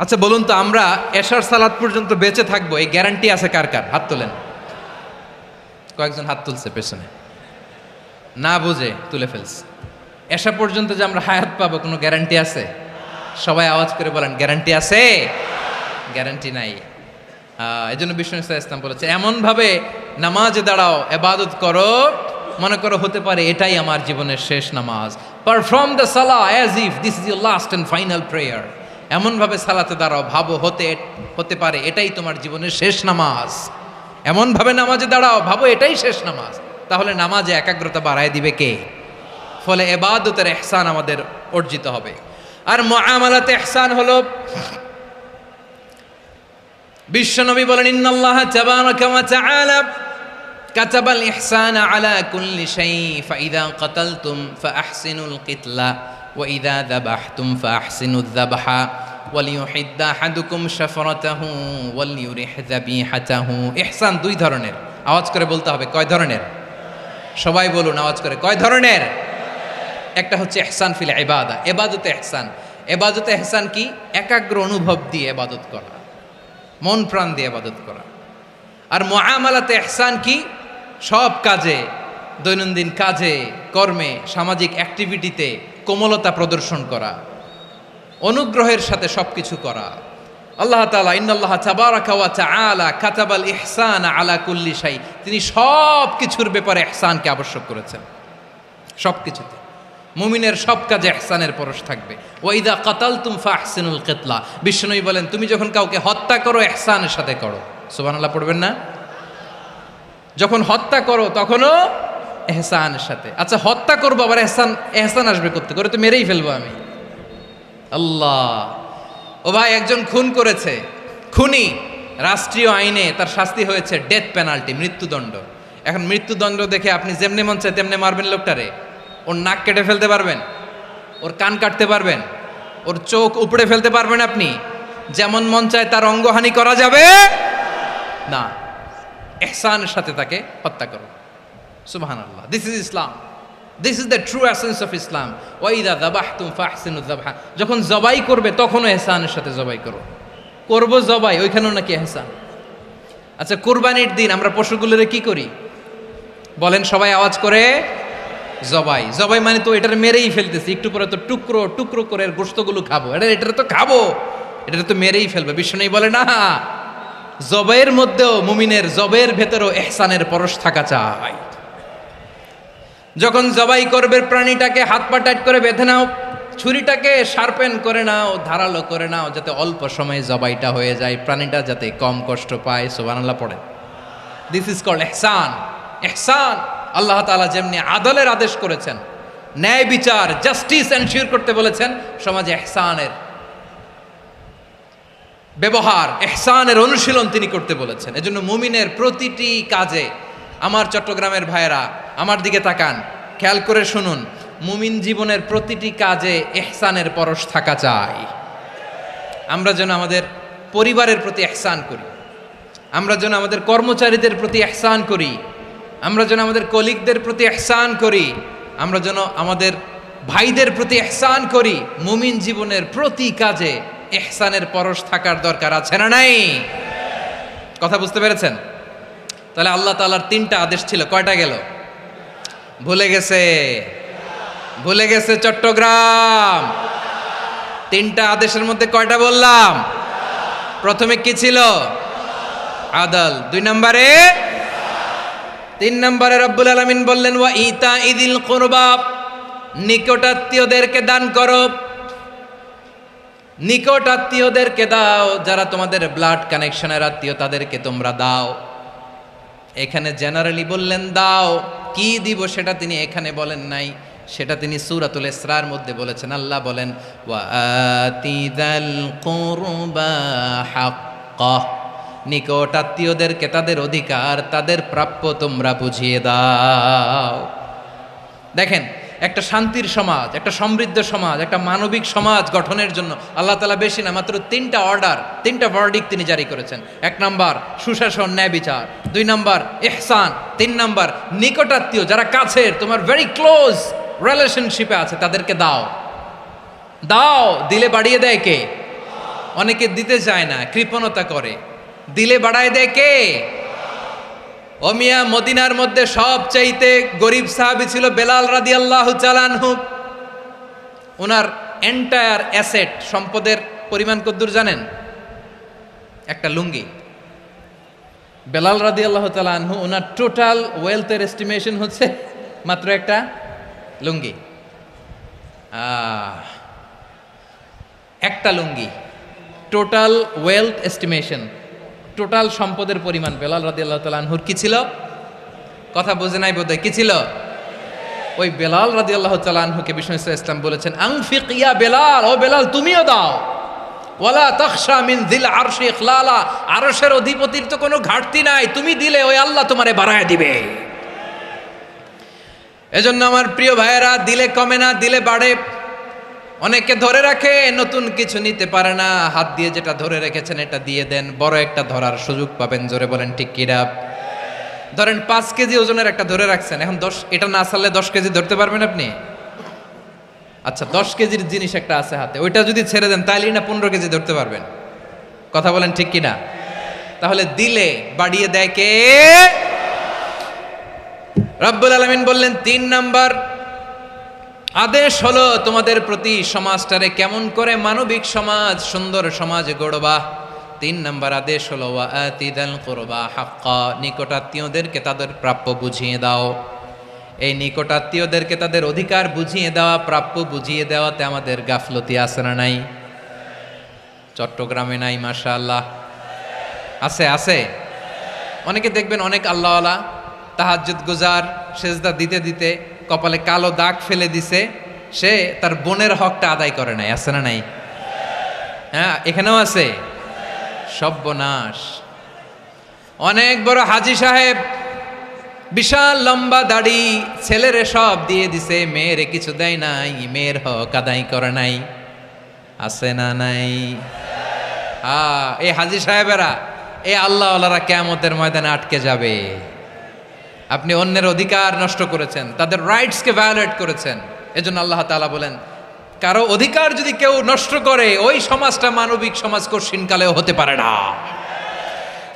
আচ্ছা বলুন তো, আমরা এশার সালাত পর্যন্ত বেঁচে থাকবো এই গ্যারান্টি আছে কার কার? হাত তোলেন। কয়েকজন হাত তুলছে পেছনে, না বুঝে তুলে ফেলছে। এশা পর্যন্ত যে আমরা হায়াত পাবো কোনো গ্যারান্টি আছে? সবাই আওয়াজ করে বলেন গ্যারান্টি আছে? গ্যারান্টি নাই। এই জন্য বিষ্ণু ইসলাম বলেছে এমন ভাবে নামাজে দাঁড়াও, ইবাদত করো, মনে করো হতে পারে এটাই আমার জীবনের শেষ নামাজ। পারফর্ম দ্য সালাহ as if this is your last and final prayer. এমন ভাবে সালাতে দাঁড়াও, ভাবো হতে পারে এটাই তোমার জীবনের শেষ নামাজ। এমন ভাবে নামাজে দাঁড়াও, ভাবো এটাই শেষ নামাজ। তাহলে নামাজে একাগ্রতা বাড়ায় দিবে কে? ফলে ইবাদতের ইহসান আমাদের অর্জিত হবে। আর মুআমালাতে ইহসান হলো, বিশ্বনবী বলেন ইন্নাল্লাহা তাবারাকা ওয়া তাআলা কাতাবাল ইহসানা আলা কুল্লি শাই ফাইদা কাতালতুম ফাআহসিনুল কিতলা ওয়া ইযা যাবাহতুম ফাআহসিনুয যাবহা ওয়ালিয়ুহিদ্দা আহাদুকুম শাফরাতাহু ওয়ালিয়ুরিহ যাবিহাতাহু। ইহসান দুই ধরনের। আওয়াজ করে বলতে হবে কয় ধরনের? সবাই বলুন আওয়াজ করে, কয় ধরনের? একটা হচ্ছে ইহসান ফিল ইবাদা, ইবাদতে ইহসান। ইবাদতে ইহসান কি? একাগ্র অনুভব দিয়ে ইবাদত করা, মন প্রাণ দিয়ে ইবাদত করা। আর মুআমালাতে ইহসান কি? সব কাজে, দৈনন্দিন কাজে, কর্মে, সামাজিক অ্যাক্টিভিটিতে কোমলতা প্রদর্শন করা, অনুগ্রহের সাথে সবকিছু করা। আল্লাহ তাআলা ইন্নাল্লাহা তাবারাকা ওয়া তাআলা কাতাবাল ইহসানা আলা কুল্লি শাই, তিনি সব কিছুর ব্যাপারে ইহসানকে আবশ্যক করেছেন। সব কিছুতে মুমিনের সব কাজে ইহসানের পরশ থাকবে। ওয়া ইযা কাতালতুম ফাহসিনুল কিতলা, বিশ্বনবী বলেন তুমি যখন কাউকে হত্যা করো ইহসানের সাথে করো। সুবহানাল্লাহ পড়বেন না? যখন হত্যা করো তখনও ইহসানের সাথে। আচ্ছা হত্যা করবো আবার ইহসান আসবে করতে করে, তো মেরেই ফেলবো আমি। আল্লাহ, ও ভাই একজন খুন করেছে, খুনি, রাষ্ট্রীয় আইনে তার শাস্তি হয়েছে ডেথ পেনাল্টি, মৃত্যুদণ্ড। এখন মৃত্যুদণ্ড দেখে আপনি যেমনি মন চায় তেমনি মারবেন লোকটারে? ওর নাক কেটে ফেলতে পারবেন? ওর কান কাটতে পারবেন? ওর চোখ উপড়ে ফেলতে পারবেন আপনি? যেমন মন চায় তার অঙ্গহানি করা যাবে না। ইহসানের সাথে তাকে হত্যা করো। সুবহানাল্লাহ, this is Islam, this is the true essence of Islam. ওয়া ইযা যাবাহতুম ফাহসিনুয যাবহা, যখন জবাই করবে তখনও ইহসানের সাথে জবাই করো। করবো জবাই, ওইখানেও নাকি ইহসান। আচ্ছা কুরবানির দিন আমরা পশুগুলোরে কি করি বলেন সবাই আওয়াজ করে? জবাই। জবাই মানে তো এটার মেরেই ফেলতেছি, একটু পরে তো টুকরো টুকরো করে গোশতগুলো খাবো, এটা তো খাবো, এটা তো মেরেই ফেলবে। বিষ্ণু বলে না, জবাইয়ের মধ্যেও মুমিনের জবের ভেতরেও ইহসানের পরশ থাকা চাই। যখন জবাই করবে প্রাণীটাকে হাত পা টাইট করে বেঁধে নাও, ছুরিটাকে শার্পেন করে নাও, ধারালো করে নাও, যাতে অল্প সময়ে জবাইটা হয়ে যায়, প্রাণীটা যাতে কম কষ্ট পায়। সুবহানাল্লাহ পড়ে। দিস ইজ কল্ড ইহসান। ইহসান আল্লাহ তাআলা যেমনি আদলের আদেশ করেছেন, ন্যায় বিচার, জাস্টিস এনশিওর করতে বলেছেন, সমাজে ইহসানের ব্যবহার, ইহসানের অনুশীলন তিনি করতে বলেছেন। এজন্য মুমিনের প্রতিটি কাজে, আমার চট্টগ্রামের ভাইয়েরা আমার দিকে তাকান, খেয়াল করে শুনুন, মুমিন জীবনের প্রতিটি কাজে ইহসানের পরশ থাকা চাই। আমরা যেন আমাদের পরিবারের প্রতি ইহসান করি, আমরা যেন আমাদের কর্মচারীদের প্রতি ইহসান করি, আমরা যেন আমাদের কলিগদের প্রতি ইহসান করি, আমরা যেন আমাদের ভাইদের প্রতি ইহসান করি। মুমিন জীবনের প্রতি কাজে ইহসানের পরশ থাকার দরকার আছে না নাই? কথা বুঝতে পেরেছেন? তাহলে আল্লাহ তাআলার 3টা আদেশ ছিল, কয়টা গেল? ভুলে গেছে, ভুলে গেছে চট্টগ্রাম। 3টা আদেশের মধ্যে কয়টা বললাম? প্রথমে কি ছিল? আদল। 2 নম্বরে, 3 নম্বরে রব্বুল আলামিন বললেন ওয়া ইতা ইদিল কুরবা, নিকটাত্মীয়দেরকে দান করো। নিকট আত্মীয়দেরকে দাও, যারা তোমাদের ব্লাড কানেকশনের আত্মীয় তাদেরকে তোমরা দাও। এখানে জেনারেলি বললেন দাও, কি দিব সেটা তিনি এখানে বলেন নাই, সেটা তিনি সূরাতুল ইসরার মধ্যে বলেছেন। আল্লাহ বলেন ওয়া আতিদাল কুরবা হাক্কাহ, নিকট আত্মীয়দেরকে তাদের অধিকার, তাদের প্রাপ্য তোমরা বুঝিয়ে দাও। দেখেন, একটা শান্তির সমাজ, একটা সমৃদ্ধ সমাজ, একটা মানবিক সমাজ গঠনের জন্য আল্লাহ তাআলা বেশি না, মাত্র 3টা অর্ডার, 3টা ভার্ডিক্ট তিনি জারি করেছেন। 1 নাম্বার সুশাসন, ন্যায় বিচার। 2 নাম্বার ইহসান। 3 নাম্বার নিকটাত্মীয়, যারা কাছের, তোমার ভেরি ক্লোজ রিলেশনশিপে আছে, তাদেরকে দাও। দাও, দিলে বাড়িয়ে দেয় কে? অনেকে দিতে চায় না, কৃপণতা করে। দিলে বাড়ায় দেয় কে? ও মিয়া, মদিনার মধ্যে সবচাইতে গরিব সাহাবী ছিল বেলাল রাদিয়াল্লাহু তাআলা আনহু। ওনার এন্টায়ার অ্যাসেট, সম্পদের পরিমাণ কতদূর জানেন? একটা লুঙ্গি। বেলাল রাদিয়াল্লাহু তাআলা আনহু, ওনার টোটাল ওয়েলথের এস্টিমেশন হচ্ছে মাত্র একটা লুঙ্গি। একটা লুঙ্গি, টোটাল ওয়েলথ এস্টিমেশন, টোটাল সম্পদের পরিমাণ বেলাল রাদিয়াল্লাহু তাআলা আনহুর কি ছিল? কথা বোঝে নাই বোধহয়, কি ছিল? ওই বেলাল রাদিয়াল্লাহু তাআলা আনহুকে বিষ্ণু ইসলাম বলেছেন আনফিক ইয়া বেলাল, ও বেলাল তুমিও দাও। ওয়ালা তাখশা মিন যিল আরশি ইখলালা, আরশের অধিপতির তো কোনো ঘাটতি নাই, তুমি দিলে ওই আল্লাহ তোমারে বাড়ায় দিবে। এজন্য আমার প্রিয় ভাইয়েরা, দিলে কমে না, দিলে বাড়ে। অনেকে ধরে রাখে, নতুন কিছু নিতে পারে না, হাত দিয়ে যেটা ধরে রেখেছেন এটা দিয়ে দেন, বড় একটা ধরার সুযোগ পাবেন। জোরে বলেন ঠিক কিনা? ধরেন 5 কেজি ওজনের একটা ধরে রাখছেন, এখন 10, এটা না ছাড়লে 10 কেজি ধরতে পারবেন আপনি? আচ্ছা, 10 কেজির জিনিস একটা আছে হাতে, ওইটা যদি ছেড়ে দেন তাইলেই না 15 কেজি ধরতে পারবেন। কথা বলেন ঠিক কিনা? তাহলে দিলে বাড়িয়ে দেয় কে? রব্বুল আলামিন বললেন 3 নাম্বার আদেশ হলো তোমাদের প্রতি সমাজটারে কেমন করে মানবিক সমাজ, সুন্দর সমাজ গড়বা। 3 নাম্বার আদেশ হলো ওয়া আতিদাল কুরবা হাক্কা, নিকটাত্মীয়দেরকে তাদের প্রাপ্য বুঝিয়ে দাও। এই নিকটাত্মীয়দেরকে তাদের অধিকার বুঝিয়ে দেওয়া, প্রাপ্য বুঝিয়ে দেওয়াতে আমাদের গাফলতি আছে না নাই? চট্টগ্রামে নাই? মাশাআল্লাহ আছে, আছে। অনেকে দেখবেন অনেক আল্লাহওয়ালা, তাহাজ্জুদ গুজার, সেজদা দিতে দিতে কপালে কালো দাগ ফেলে দিছে, সে তার বোনের হকটা আদায় করে নাই। আছে না নাই? হ্যাঁ, এখানেও আছে। সর্বনাশ। অনেক বড় হাজী সাহেব, বিশাল লম্বা দাড়ি, ছেলেরে সব দিয়ে দিছে, মেয়েরে কিছু দেয় নাই, মেয়ের হক আদায় করে নাই। আছে না নাই? এই হাজী সাহেবেরা, এই আল্লাহওয়ালারা কিয়ামতের ময়দানে আটকে যাবে। আপনি অন্যের অধিকার নষ্ট করেছেন, তাদের রাইটসকে ভায়োলেট করেছেন। এজন্য আল্লাহ তাআলা বলেন, কারো অধিকার যদি কেউ নষ্ট করে, ওই সমাজটা মানবিক সমাজ কঠিনকালেও হতে পারে না।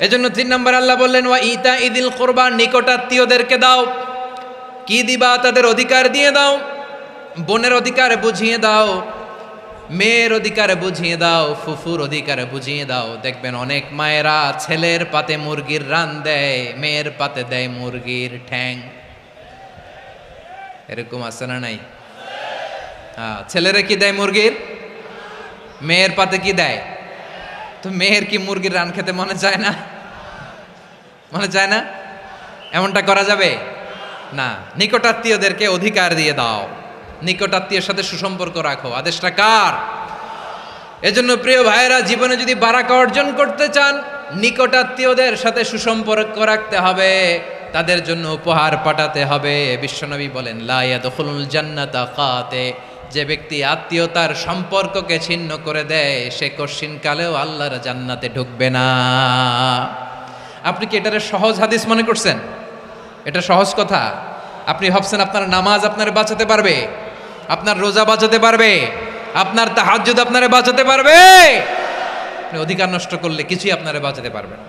এজন্য 3 নম্বর আল্লাহ বললেন ওয়া ইতা ইদিল কুরবা, নিকটাত্মীয়দেরকে দাও। কি দিবা? তাদের অধিকার দিয়ে দাও। বোনের অধিকার বুঝিয়ে দাও, মেয়ের অধিকার বুঝিয়ে দাও, ফুফুর অধিকার বুঝিয়ে দাও। দেখবেন অনেক মায়েরা ছেলের পাতে মুরগির রান দেয়, মেয়ের পাতে দেয় মুরগির ঠ্যাং। এরকম আছে না নাই? ছেলেরা কি দেয়? মুরগির। মেয়ের পাতে কি দেয়? তো মেয়ের কি মুরগির রান খেতে মনে চায় না? মনে চায় না? এমনটা করা যাবে না। নিকটাত্মীয়দেরকে অধিকার দিয়ে দাও, নিকটাত্মীয়ের সাথে সুসম্পর্ক রাখো। আদেশটা কার? এজন্য প্রিয় ভাইয়েরা, জীবনে যদি বারাকা অর্জন করতে চান, নিকটাত্মীয়দের সাথে সুসম্পর্ক রাখতে হবে, তাদের জন্য উপহার পাঠাতে হবে। বিশ্বনবী বলেন লা ইয়াদখুলুল জান্নাতা কাতে, যে ব্যক্তি আত্মীয়তার সম্পর্ককে ছিন্ন করে দেয়, সে কশিনকালেও আল্লাহর জান্নাতে ঢুকবে না। আপনি কি এটারে সহজ হাদিস মনে করছেন? এটা সহজ কথা? আপনি ভাবছেন আপনার নামাজ আপনারে বাঁচাতে পারবে, আপনার রোজা বাঁচাতে পারবে, আপনার তাহাজ্জুদ আপনারে বাঁচাতে পারবে? আপনি অধিকার নষ্ট করলে কিছুই আপনারে বাঁচাতে পারবে না।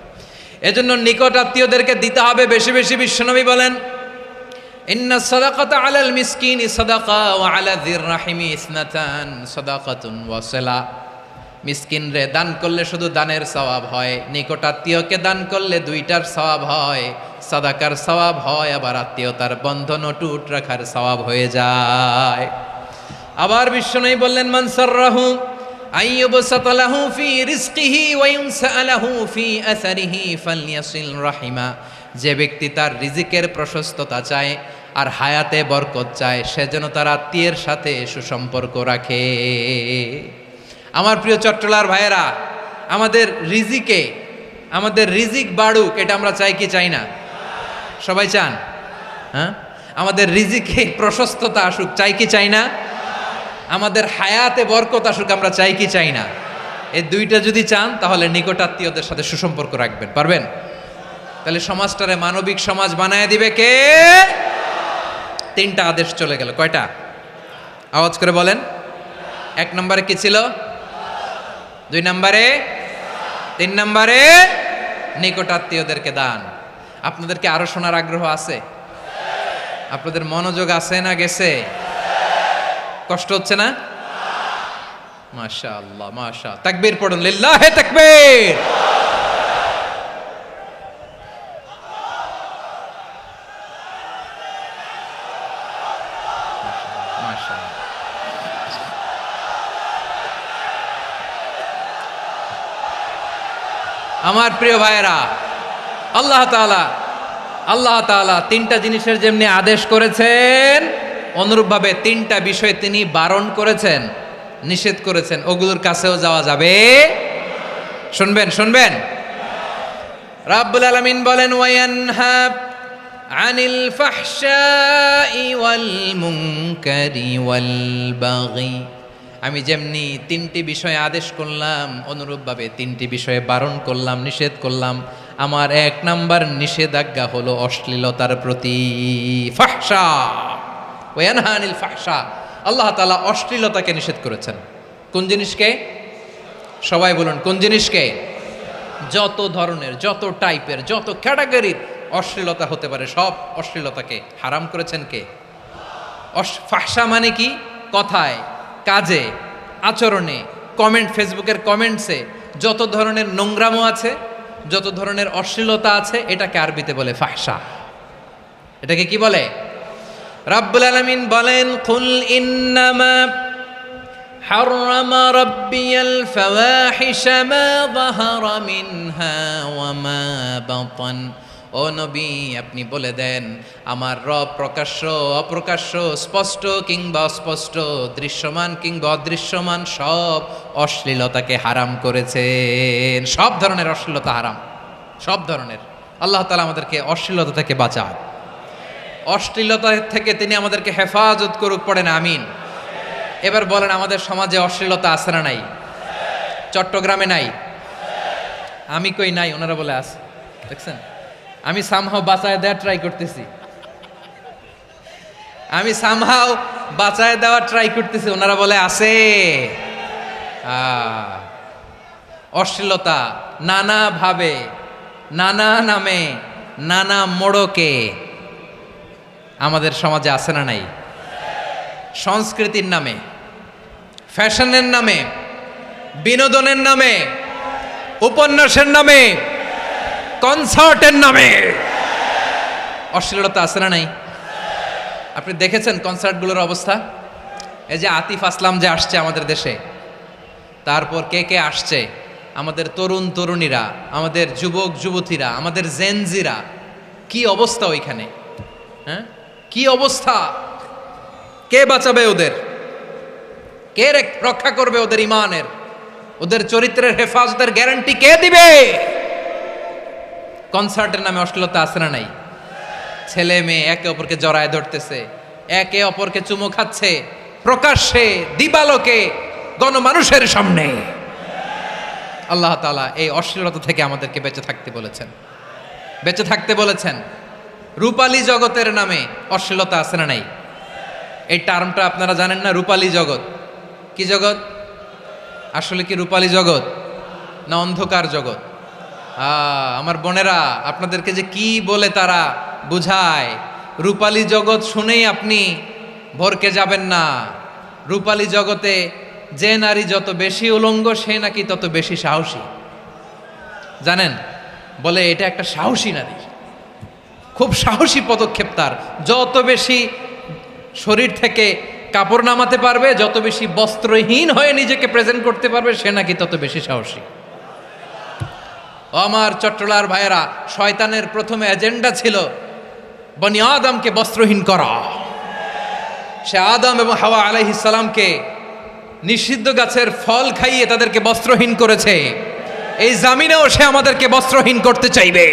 এজন্য নিকট আত্মীয়দেরকে দিতে হবে বেশি বেশি। বিশ্বনবী বলেন, ইন্না সাদাকাতা আলাল মিসকিনি সাদাকা ওয়া আলা যির রাহিমি ইসনাতান সাদাকাতুন ওয়া সিলা। মিসকিন রে দান করলে শুধু দানের সওয়াব হয়, নিকট আত্মীয়কে দান করলে দুইটার সওয়াব হয়, সাদাকার সওয়াব হয়, আবার আত্মীয়তার বন্ধন অটুট রাখার সওয়াব হয়ে যায়। আবার বিশ্বনবী বললেন, মান সাররাহু আইয়ুবসাতা লাহু ফি রিজকিহি ওয়া ইউনসা লাহু ফি আসারিহি ফালইয়াসিল রাহিমা। যে ব্যক্তি তার রিজিকের প্রশস্ততা চায় আর হায়াতে বরকত চায়, সে যেন তার আত্মীয়ের সাথে সুসম্পর্ক রাখে। আমার প্রিয় চট্টলার ভাইয়েরা, আমাদের রিজিক বাড়ুক, এটা আমরা চাই কি চাই না? সবাই চান? হ্যাঁ, আমাদের রিজিকে প্রশস্ততা আসুক, চাই কি চাই না? আমাদের হায়াতে বরকত আসুক, আমরা চাই কি চাই না? এই দুইটা যদি চান তাহলে নিকট আত্মীয়দের সাথে সুসম্পর্ক রাখবেন, পারবেন? তাহলে সমাজটারে মানবিক সমাজ বানায় দিবে কে? তিনটা আদেশ চলে গেল। কয়টা? আওয়াজ করে বলেন। 1 নম্বরে কি ছিল? 2 নম্বরে, 3 নম্বরে নিকট আত্মীয়দেরকে দান। আপনাদেরকে আরো শোনার আগ্রহ আছে? আপনাদের মনোযোগ আছে না গেছে? কষ্ট হচ্ছে না? মাশাআল্লাহ, মাশাআল্লাহ। তাকবীর পড়ুন, লিল্লাহি তাকবীর। আমার প্রিয় ভাইয়েরা, আল্লাহ তাআলা তিনটা জিনিসের যেমনি আদেশ করেছেন, অনুরূপভাবে তিনটা বিষয় তিনি বারণ করেছেন, নিষেধ করেছেন। ওগুলোর কাছেও যাওয়া যাবে। শুনবেন। রাব্বুল আলামিন বলেন, ওয়ায়ানহা আনিল ফাহশাই ওয়াল মুনকারি ওয়াল বাগি। আমি যেমনি তিনটি বিষয়ে আদেশ করলাম, অনুরূপভাবে তিনটি বিষয়ে বারণ করলাম, নিষেধ করলাম। আমার 1 নাম্বার নিষেধাজ্ঞা হলো অশ্লীলতার প্রতি। ফাহশা, ওয়ায়ানহা আনিল ফাহশা। আল্লাহ তাআলা অশ্লীলতাকে নিষেধ করেছেন। কোন জিনিসকে? সবাই বলুন, কোন জিনিসকে? যত ধরনের, যত টাইপের, যত ক্যাটাগরির অশ্লীলতা হতে পারে, সব অশ্লীলতাকে হারাম করেছেন কে? ফাহশা মানে কি? কথায়, কাজে, আচরণে, কমেন্ট, ফেসবুকের কমেন্টসে যত ধরনের নোংরামো আছে, যত ধরনের অশ্লীলতা আছে, এটাকে আরবিতে বলে ফাহশা। এটাকে কি বলে? রাব্বুল আলামিন বলেন, কুল ইন্নামা হাররামা রাব্বিয়াল ফাওয়াহিশা মা যাহারা মিনহা ওয়া মা বাতান। ও নবী, আপনি বলে দেন, আমার রব প্রকাশ্য, অপ্রকাশ্য, স্পষ্ট কিংবা অস্পষ্ট, দৃশ্যমান কিংবা অদৃশ্যমান সব অশ্লীলতাকে হারাম করেছেন। সব ধরনের অশ্লীলতা হারাম, সব ধরনের। আল্লাহ তাআলা আমাদেরকে অশ্লীলতা থেকে বাঁচান, অশ্লীলতা থেকে তিনি আমাদেরকে হেফাজত করুক। পড়েন আমিন। এবার বলেন, আমাদের সমাজে অশ্লীলতা আছে না নাই? চট্টগ্রামে নাই? আমি কই নাই, ওনারা বলে আছে। দেখছেন, আমি সামহাও বাঁচায় দেওয়ার ট্রাই করতেছি, ওনারা বলে আছে। অশ্লীলতা নানা ভাবে, নানা নামে, নানা মোড়কে আমাদের সমাজে আছে না নাই? সংস্কৃতির নামে, ফ্যাশনের নামে, বিনোদনের নামে, উপন্যাসের নামে, কনসার্টের নামে অশ্লীলতা আছে না নাই? আপনি দেখেছেন কনসার্টগুলোর অবস্থা? এই যে আতিফ আসলাম যে আসছে আমাদের দেশে, তারপর কে কে আসছে, আমাদের তরুণ তরুণীরা, আমাদের যুবক যুবতীরা, আমাদের জেনজিরা, কি অবস্থা ওইখানে? হ্যাঁ, কি অবস্থা? কে বাঁচাবে ওদের? কে রক্ষা করবে ওদের ইমানের, ওদের চরিত্রের হেফাজতের গ্যারান্টি কে দিবে? কনসার্টের নামে অশ্লীলতা আছে না নাই? ছেলে মেয়ে একে অপরকে জড়ায় ধরতেছে, একে অপরকে চুমো খাচ্ছে, প্রকাশ্যে, দিবালোকে, গণমানুষের সামনে। আল্লাহ তাআলা এই অশ্লীলতা থেকে আমাদেরকে বেঁচে থাকতে বলেছেন। রূপালী জগতের নামে অশ্লীলতা আছে না নাই? এই টার্মটা আপনারা জানেন না? রূপালী জগৎ কি জগৎ? আসলে কি রূপালী জগৎ না অন্ধকার জগৎ? আমার বোনেরা, আপনাদেরকে যে কি বলে তারা বুঝায়, রূপালী জগৎ শুনেই আপনি ভরকে যাবেন না। রূপালী জগতে যে নারী যত বেশি উলঙ্গ সে নাকি তত বেশি সাহসী। জানেন, বলে এটা একটা সাহসী নারী, খুব সাহসী পদক্ষেপ তার। যত বেশি শরীর থেকে কাপড় নামাতে পারবে, যত বেশি বস্ত্রহীন হয়ে নিজেকে প্রেজেন্ট করতে পারবে, সে নাকি তত বেশি সাহসী। আমার চট্টলার ভাইয়েরা, শয়তানের প্রথমে এজেন্ডা ছিল বনি আদমকে বস্ত্রহীন করা। সে আদম এবং হাওয়া আলাইহিস সালামকে নিষিদ্ধ গাছের ফল খাইয়ে তাদেরকে বস্ত্রহীন করেছে। এই জামিনেও সে আমাদেরকে বস্ত্রহীন করতে চাইবে।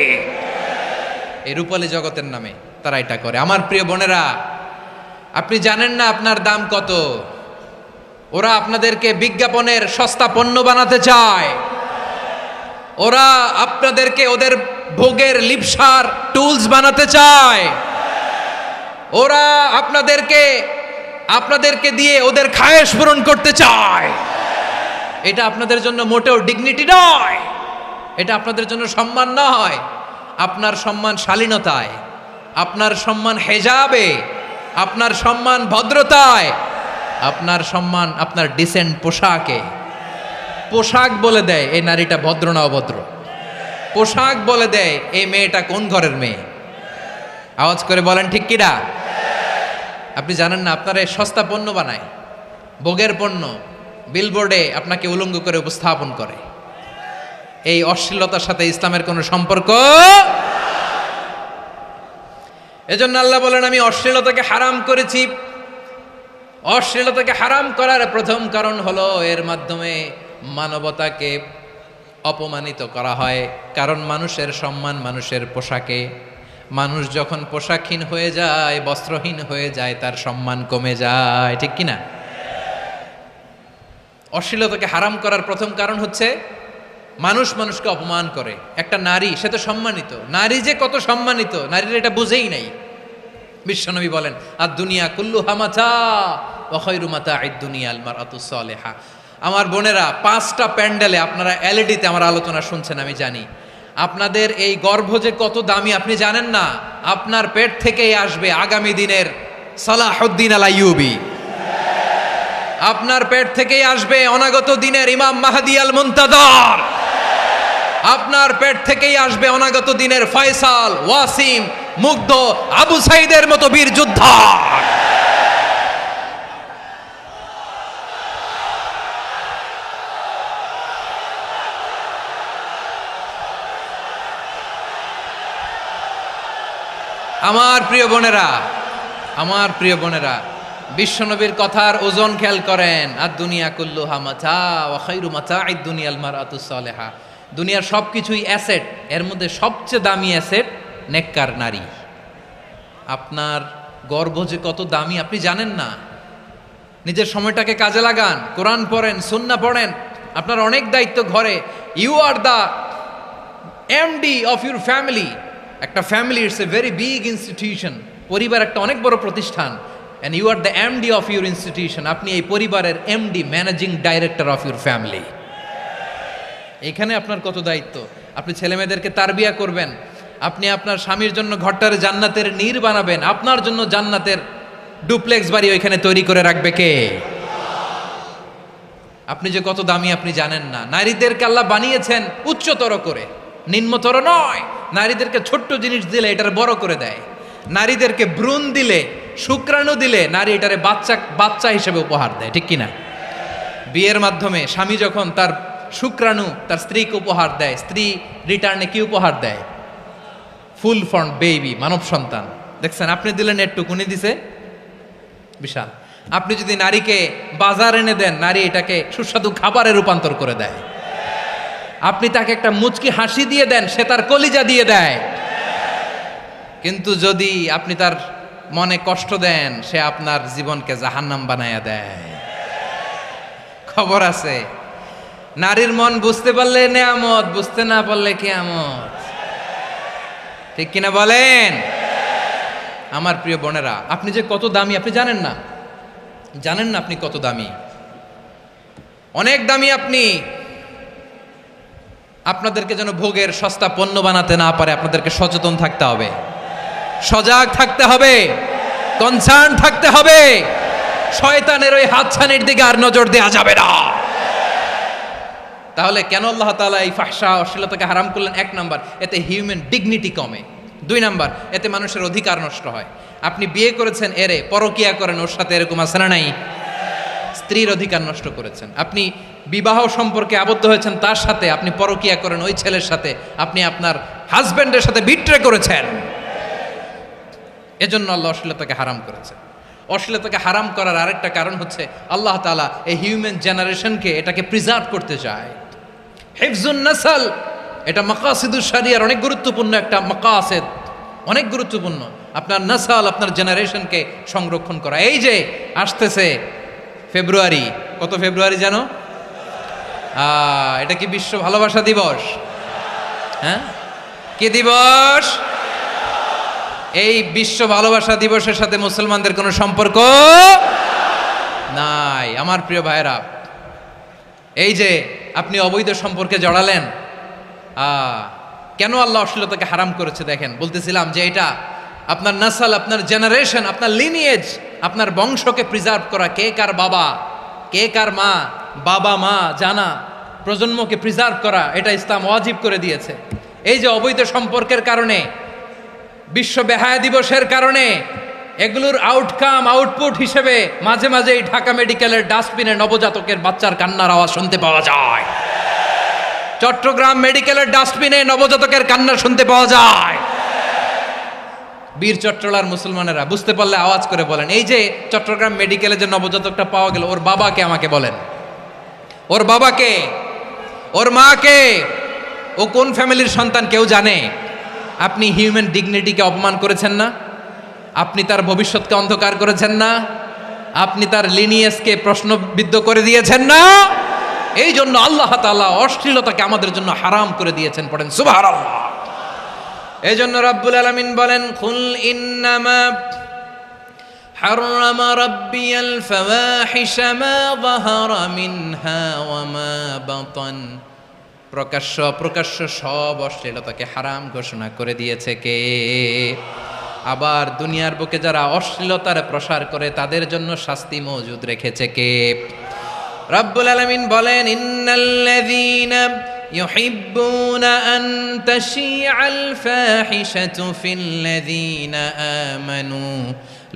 এই রূপালী জগতের নামে তারা এটা করে। আমার প্রিয় বোনেরা, আপনি জানেন না আপনার দাম কত। ওরা আপনাদেরকে বিজ্ঞাপনের সস্তা পণ্য বানাতে চায়। ওরা আপনাদেরকে ওদের ভোগের লিপসার টুলস বানাতে চায়। ওরা আপনাদেরকে দিয়ে ওদের খায়েশ পূরণ করতে চায়। এটা আপনাদের জন্য মোটেও ডিগনিটি নয়, এটা আপনাদের জন্য সম্মান নয়। আপনার সম্মান শালীনতায়, আপনার সম্মান হেজাবে, আপনার সম্মান ভদ্রতায়, আপনার সম্মান আপনার ডিসেন্ট পোশাকে। পোশাক বলে দেয় এই নারীটা ভদ্র না অভদ্র। পোশাক বলে দেয় এই মেয়েটা কোন ঘরের মেয়ে। আওয়াজ করে বলেন ঠিক কিনা? আপনি জানেন না, আপনারা এই সস্তা পণ্য বানায়, ভোগের পণ্য, বিলবোর্ডে আপনাকে উলঙ্গ করে উপস্থাপন করে। এই অশ্লীলতার সাথে ইসলামের কোনো সম্পর্ক। এজন্য আল্লাহ বলেন, আমি অশ্লীলতাকে হারাম করেছি। অশ্লীলতাকে হারাম করার প্রথম কারণ হলো এর মাধ্যমে মানবতাকে অপমানিত করা হয়। কারণ মানুষের সম্মান মানুষের পোশাকে। মানুষ যখন পোশাকহীন হয়ে যায়, বস্ত্রহীন হয়ে যায়, তার সম্মান কমে যায়। ঠিক কিনা? অশ্লীলতাকে হারাম করার প্রথম কারণ হচ্ছে মানুষ মানুষকে অপমান করে। একটা নারী, সে তো সম্মানিত। নারী যে কত সম্মানিত, নারীরা এটা বুঝেই নাই। বিশ্বনবী বলেন, আর দুনিয়া কুল্লুহা মাতা ওয়া খায়রু মাতা'আদ দুনিয়া আল মারআতুস সালিহা। আমার বোনেরা, 5টা প্যান্ডেলে আপনারা এলইডিতে আমার আলোচনা শুনছেন, আমি জানি। আপনাদের এই গর্ভ যে কত দামি আপনি জানেন না। আপনার পেট থেকেই আসবে আগামী দিনের সালাহুদ্দিন আল আইয়ুবী। আপনার পেট থেকেই আসবে অনাগত দিনের ইমাম মাহদি আল মুনতাজার। আপনার পেট থেকেই আসবে অনাগত দিনের ফয়সাল, ওয়াসিম, মুগ্ধ, আবু সাইদের মতো বীর যোদ্ধা। আমার প্রিয় বোনেরা, আমার প্রিয় বোনেরা, বিশ্বনবীর কথার ওজন খেয়াল করেন। আর দুনিয়া কুল্লুহা মাতা ওয়া খায়রু মাতা'আদ দুনিয়া আল মারআতুস সালিহা। দুনিয়ার সবকিছুই অ্যাসেট, এর মধ্যে সবচেয়ে দামি অ্যাসেট নেককার নারী। আপনার গর্ভ যে কত দামি আপনি জানেন না। নিজের সময়টাকে কাজে লাগান, কোরআন পড়েন, সুন্নাহ পড়েন। আপনার অনেক দায়িত্ব ঘরে। You are the MD of your family. একটা family it's a very big institution. পরিবার একটা অনেক বড় প্রতিষ্ঠান। And you are the MD of your institution. আপনি এই পরিবারের MD, managing director of your family. এখানে আপনার কত দায়িত্ব। আপনি ছেলেমেয়েদেরকে তারবিয়া করবেন। আপনি আপনার স্বামীর জন্য ঘরটারে জান্নাতের নীর বানাবেন। আপনার জন্য জান্নাতের ডুপ্লেক্স বাড়ি ওইখানে তৈরি করে রাখবে কে? আপনি যে কত দামি আপনি জানেন না। নারীদেরকে আল্লাহ বানিয়েছেন উচ্চতর করে, নিম্নতর নয়। নারীদেরকে ছোট্ট জিনিস দিলে এটার বড় করে দেয়। নারীদেরকে ভ্রূণ দিলে, শুক্রাণু দিলে নারী এটারে বাচ্চা হিসেবে উপহার দেয়। ঠিক কিনা? বিয়ের মাধ্যমে স্বামী যখন তার শুক্রাণু তার স্ত্রীকে উপহার দেয়, স্ত্রী রিটার্নে কি উপহার দেয়? ফুল ফর্ম বেবি, মানব সন্তান। দেখছেন, আপনি দিলেন একটুক, উনি দিছে বিশাল। আপনি যদি নারীকে বাজার এনে দেন, নারী এটাকে সুস্বাদু খাবারে রূপান্তর করে দেয়। আপনি তাকে একটা মুচকি হাসি দিয়ে দেন, সে তার কলিজা দিয়ে দেয়। কিন্তু যদি আপনি তার মনে কষ্ট দেন, সে আপনার জীবনকে জাহান্নাম বানায়া দেয়। খবর আছে, নারীর মন বুঝতে পারলে নেয়ামত, বুঝতে না পারলে কিয়ামত। ঠিক কিনা বলেন? আমার প্রিয় বোনেরা, আপনি যে কত দামি আপনি জানেন না। জানেন না আপনি কত দামি, অনেক দামি আপনি। আপনাদেরকে যেন ভোগের সস্তা পণ্য বানাতে না পারে, আপনাদেরকে সচেতন থাকতে হবে, সজাগ থাকতে হবে, কনসার্ন থাকতে হবে। শয়তানের ওই হাতছানির দিকে আর নজর দেওয়া যাবে না। তাহলে কেন আল্লাহ তাআলা এই ফাহশা অশ্লীলতাকে হারাম করলেন? 1 নাম্বার, এতে হিউম্যান ডিগনিটি কমে। 2 নাম্বার, এতে মানুষের অধিকার নষ্ট হয়। আপনি বিয়ে করেছেন, এরে পরকিয়া করেন, ওর সাথে এরকম আছে না নাই? স্ত্রীর অধিকার নষ্ট করেছেন। আপনি বিবাহ সম্পর্কে আবদ্ধ হয়েছেন, তার সাথে আপনি পরকিয়া করেন ওই ছেলের সাথে, আপনি আপনার হাজবেন্ডের সাথে বিট্রে করেছেন। এজন্য আল্লাহ অশ্লীলতাকে হারাম করেছেন। অশ্লীলতাকে হারাম করার আরেকটা কারণ হচ্ছে আল্লাহ তাআলা এই হিউম্যান জেনারেশনকে এটাকে প্রিজার্ভ করতে চায়। হিফজুন নাসল, এটা মাকাসিদুশ শরিয়ার অনেক গুরুত্বপূর্ণ একটা মাকাসিদ, অনেক গুরুত্বপূর্ণ। আপনার নাসল, আপনার জেনারেশনকে সংরক্ষণ করা। এই যে আসতেছে ফেব্রুয়ারি, কত ফেব্রুয়ারি জানো? এটা কি বিশ্ব ভালোবাসা দিবস? হ্যাঁ, কি দিবস? এই বিশ্ব ভালোবাসা দিবসের সাথে মুসলমানদের কোনো সম্পর্ক নাই। আমার প্রিয় ভাইরা, এই যে আপনি অবৈধ সম্পর্কে জড়ালেন, কেন আল্লাহ অশ্লীলতাকে হারাম করেছে দেখেন। বলতেছিলাম যে এটা আপনার নাসল, আপনার জেনারেশন, আপনার লিনিয়েজ, আপনার বংশকে প্রিজার্ভ করা। কে কার বাবা, কে কার মা, বাবা মা জানা, প্রজন্মকে প্রিজার্ভ করা, এটা ইসলাম ওয়াজিব করে দিয়েছে। এই যে অবৈধ সম্পর্কের কারণে, বিশ্ব বেহায়া দিবসের কারণে, এগুলোর আউটকাম, আউটপুট হিসেবে মাঝে মাঝে এই ঢাকা মেডিকেলের ডাস্টবিনে নবজাতকের বাচ্চার কান্নার আওয়াজ শুনতে পাওয়া যায়। চট্টগ্রাম মেডিকেলের ডাস্টবিনে নবজাতকের কান্না শুনতে পাওয়া যায়। বীর চট্টলার মুসলমানেরা বুঝতে পারলে আওয়াজ করে বলেন, এই যে চট্টগ্রাম মেডিকেলে যে নবজাতকটা পাওয়া গেল, ওর বাবাকে আমাকে বলেন, ওর বাবাকে, ওর মাকে, ও কোন ফ্যামিলির সন্তান কেউ জানে? আপনি হিউম্যান ডিগনিটিকে অপমান করেছেন না? আপনি তার ভবিষ্যৎকে অন্ধকার করেছেন না? আপনি তার লিনিয়েজকে প্রশ্নবিদ্ধ করে দিয়েছেন না? এই জন্য আল্লাহ তাআলা অশ্লীলতাকে আমাদের জন্য হারাম করে দিয়েছেন। পড়েন সুবহানাল্লাহ। এই জন্য রাব্বুল আলামিন বলেন, কুল ইন্নামা হাররামা রাব্বিয়াল ফাওয়াহিশা মা যাহারা মিনহা ওয়া মা বাতান। প্রকাশ্য অপ্রকাশ্য সব অশ্লীলতাকে হারাম ঘোষণা করে দিয়েছে কে? আবার দুনিয়ার বুকে যারা অশ্লীলতার প্রসার করে তাদের জন্য শাস্তি মজুদ রেখেছে কে? রব্বুল আলামিন বলেন, ইন্নাল্লাযীনা ইউহিব্বুনা আন তাশিআল ফাহিশাতু ফিল্লাযীনা আমানু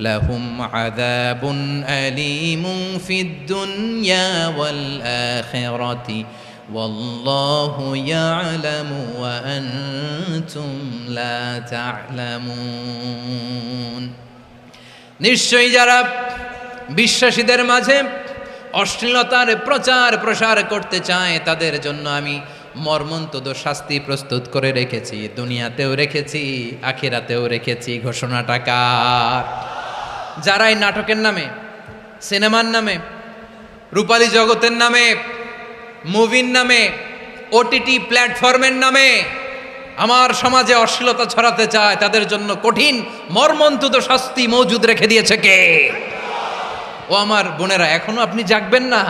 লাহুম আযাবুন আলীমুন ফিদ দুনিয়া ওয়াল আখিরাতি ওয়াল্লাহু ইয়ালামু ওয়া আনতুম লা তা'লামুন। নিশ্চয়ই যারা বিশ্বাসীদের মাঝে অশ্লীলতার প্রচার প্রসার করতে চায় তাদের জন্য আমি মর্মন্তুদ শাস্তি প্রস্তুত করে রেখেছি, দুনিয়াতেও রেখেছি, আখিরাতেও রেখেছি। ঘোষণাটা কার? যারাই নাটকের নামে, সিনেমার নামে, রূপালী জগতের নামে, মুভির নামে, ওটিটি প্ল্যাটফর্মের নামে আমার সমাজে অশ্লীলতা ছড়াতে চায় তাদের জন্য কঠিন মর্মন্তুদ শাস্তি মজুদ রেখে দিয়েছে কে? ও আমার বোনেরা, এখনো আপনি জাগবেন না?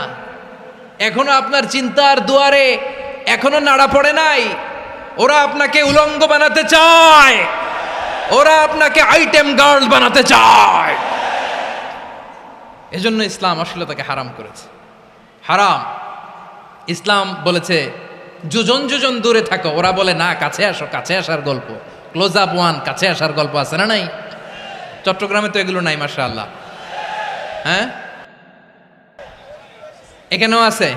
এখনো আপনার চিন্তার দুয়ারে এখনো নাড়া পড়ে নাই? ওরা আপনাকে উলঙ্গ বানাতে চায়, ওরা আপনাকে আইটেম গার্ল বানাতে চায়। এজন্য ইসলাম অশ্লীলতাকে হারাম করেছে। হারাম। ইসলাম বলেছে যোজন যোজন দূরে থাকো, ওরা বলে না কাছে আসো, কাছে আসার গল্প, ক্লোজ আপ ওয়ান, কাছে আসার গল্প আছে না নাই? চট্টগ্রামে তো এগুলো নাই মাশাআল্লাহ। হ্যাঁ, এখানেও আছে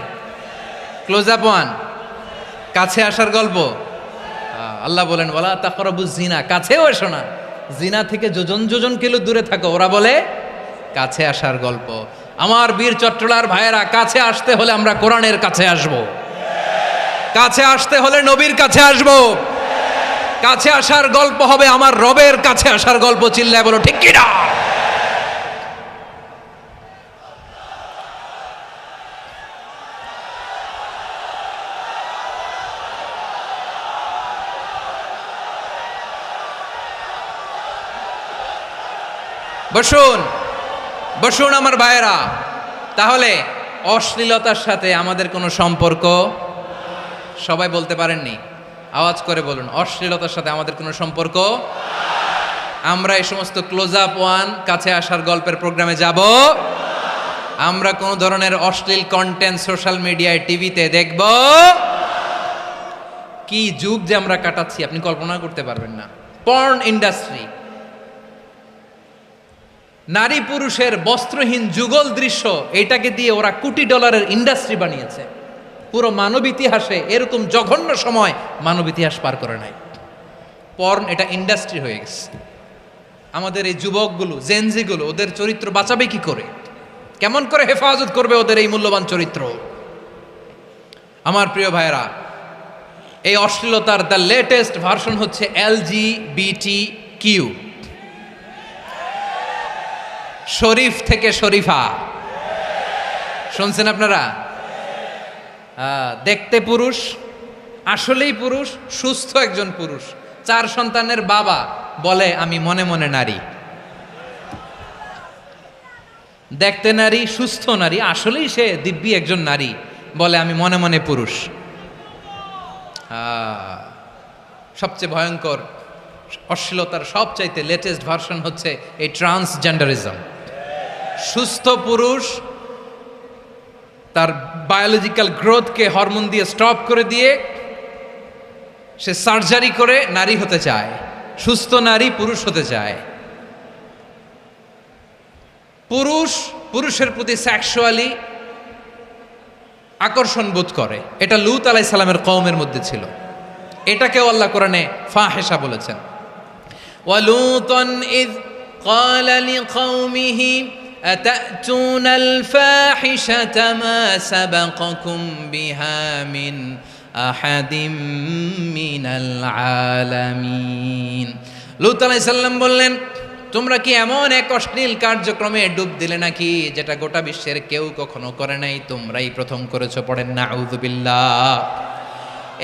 ক্লোজ আপ ওয়ান, কাছে আসার গল্প। আল্লাহ বলেন ওয়ালা তাকরাবুজ জিনা, কাছেও এসো না, জিনা থেকে যোজন যোজন কিলো দূরে থাকো, ওরা বলে কাছে আসার গল্প। আমার বীর চট্টলার ভাইয়েরা, কাছে আসতে হলে আমরা কোরআনের কাছে আসব, কাছে আসতে হলে নবীর কাছে আসব, কাছে আসার গল্প হবে আমার রবের কাছে আসার গল্প। চিল্লায় বলো ঠিক কিনা? বসুন বসুন আমার ভাইয়েরা। তাহলে অশ্লীলতার সাথে আমাদের কোনো সম্পর্ক সবাই বলতে পারেননি, আওয়াজ করে বলুন, অশ্লীলতার সাথে আমাদের কোনো সম্পর্ক। আমরা এই সমস্ত ক্লোজ আপ ওয়ান, কাছে আসার গল্পের প্রোগ্রামে যাব। আমরা কোনো ধরনের অশ্লীল কন্টেন্ট সোশ্যাল মিডিয়ায়, টিভিতে দেখব। কি যুগ যে আমরা কাটাচ্ছি আপনি কল্পনা করতে পারবেন না। পর্ন ইন্ডাস্ট্রি, নারী পুরুষের বস্ত্রহীন যুগল দৃশ্য, এটাকে দিয়ে ওরা কোটি ডলারের ইন্ডাস্ট্রি বানিয়েছে। পুরো মানব ইতিহাসে এরকম জঘন্য সময় মানব ইতিহাস পার করে নাই। পর্ন এটা ইন্ডাস্ট্রি হয়ে গেছে। আমাদের এই যুবকগুলো, জেনজিগুলো, ওদের চরিত্র বাঁচাবে কি করে? কেমন করে হেফাজত করবে ওদের এই মূল্যবান চরিত্র? আমার প্রিয় ভাইরা, এই অশ্লীলতার দ্য লেটেস্ট ভার্সন হচ্ছে LGBTQ, শরীফ থেকে শরীফা। শুনছেন আপনারা? দেখতে পুরুষ, আসলেই পুরুষ, সুস্থ একজন পুরুষ, 4 সন্তানের বাবা, বলে আমি মনে মনে নারী। দেখতে নারী, সুস্থ নারী, আসলেই সে দিব্যি একজন নারী, বলে আমি মনে মনে পুরুষ। সবচেয়ে ভয়ঙ্কর অশ্লীলতার সবচাইতে লেটেস্ট ভার্সন হচ্ছে এই ট্রান্সজেন্ডারিজম। সুস্থ পুরুষ তার বায়োলজিক্যাল গ্রোথকে হরমোন দিয়ে স্টপ করে দিয়ে সে সার্জারি করে নারী হতে চায়, সুস্থ নারী পুরুষ হতে চায়। পুরুষ পুরুষের প্রতি সেক্সুয়ালি আকর্ষণ বোধ করে। এটা লূত আলাইহিস সালামের কওমের মধ্যে ছিল। এটাকেও আল্লাহ কোরআনে ফাহিশা বলেছেন। ওয়ালুতান ইয ক্বালা লিকওমিহি আতাতুনাল ফাহিশাতা মা সাবাকাকুম বিহা মিন আহাদিম মিনাল আলামিন। লূত আলাইহিস সালাম বললেন, তোমরা কি এমন এক অশ্লীল কার্যক্রমে ডুব দিলে নাকি যেটা গোটা বিশ্বের কেউ কখনো করে নাই, তোমরাই প্রথম করেছো। পড়েন নাউযুবিল্লাহ।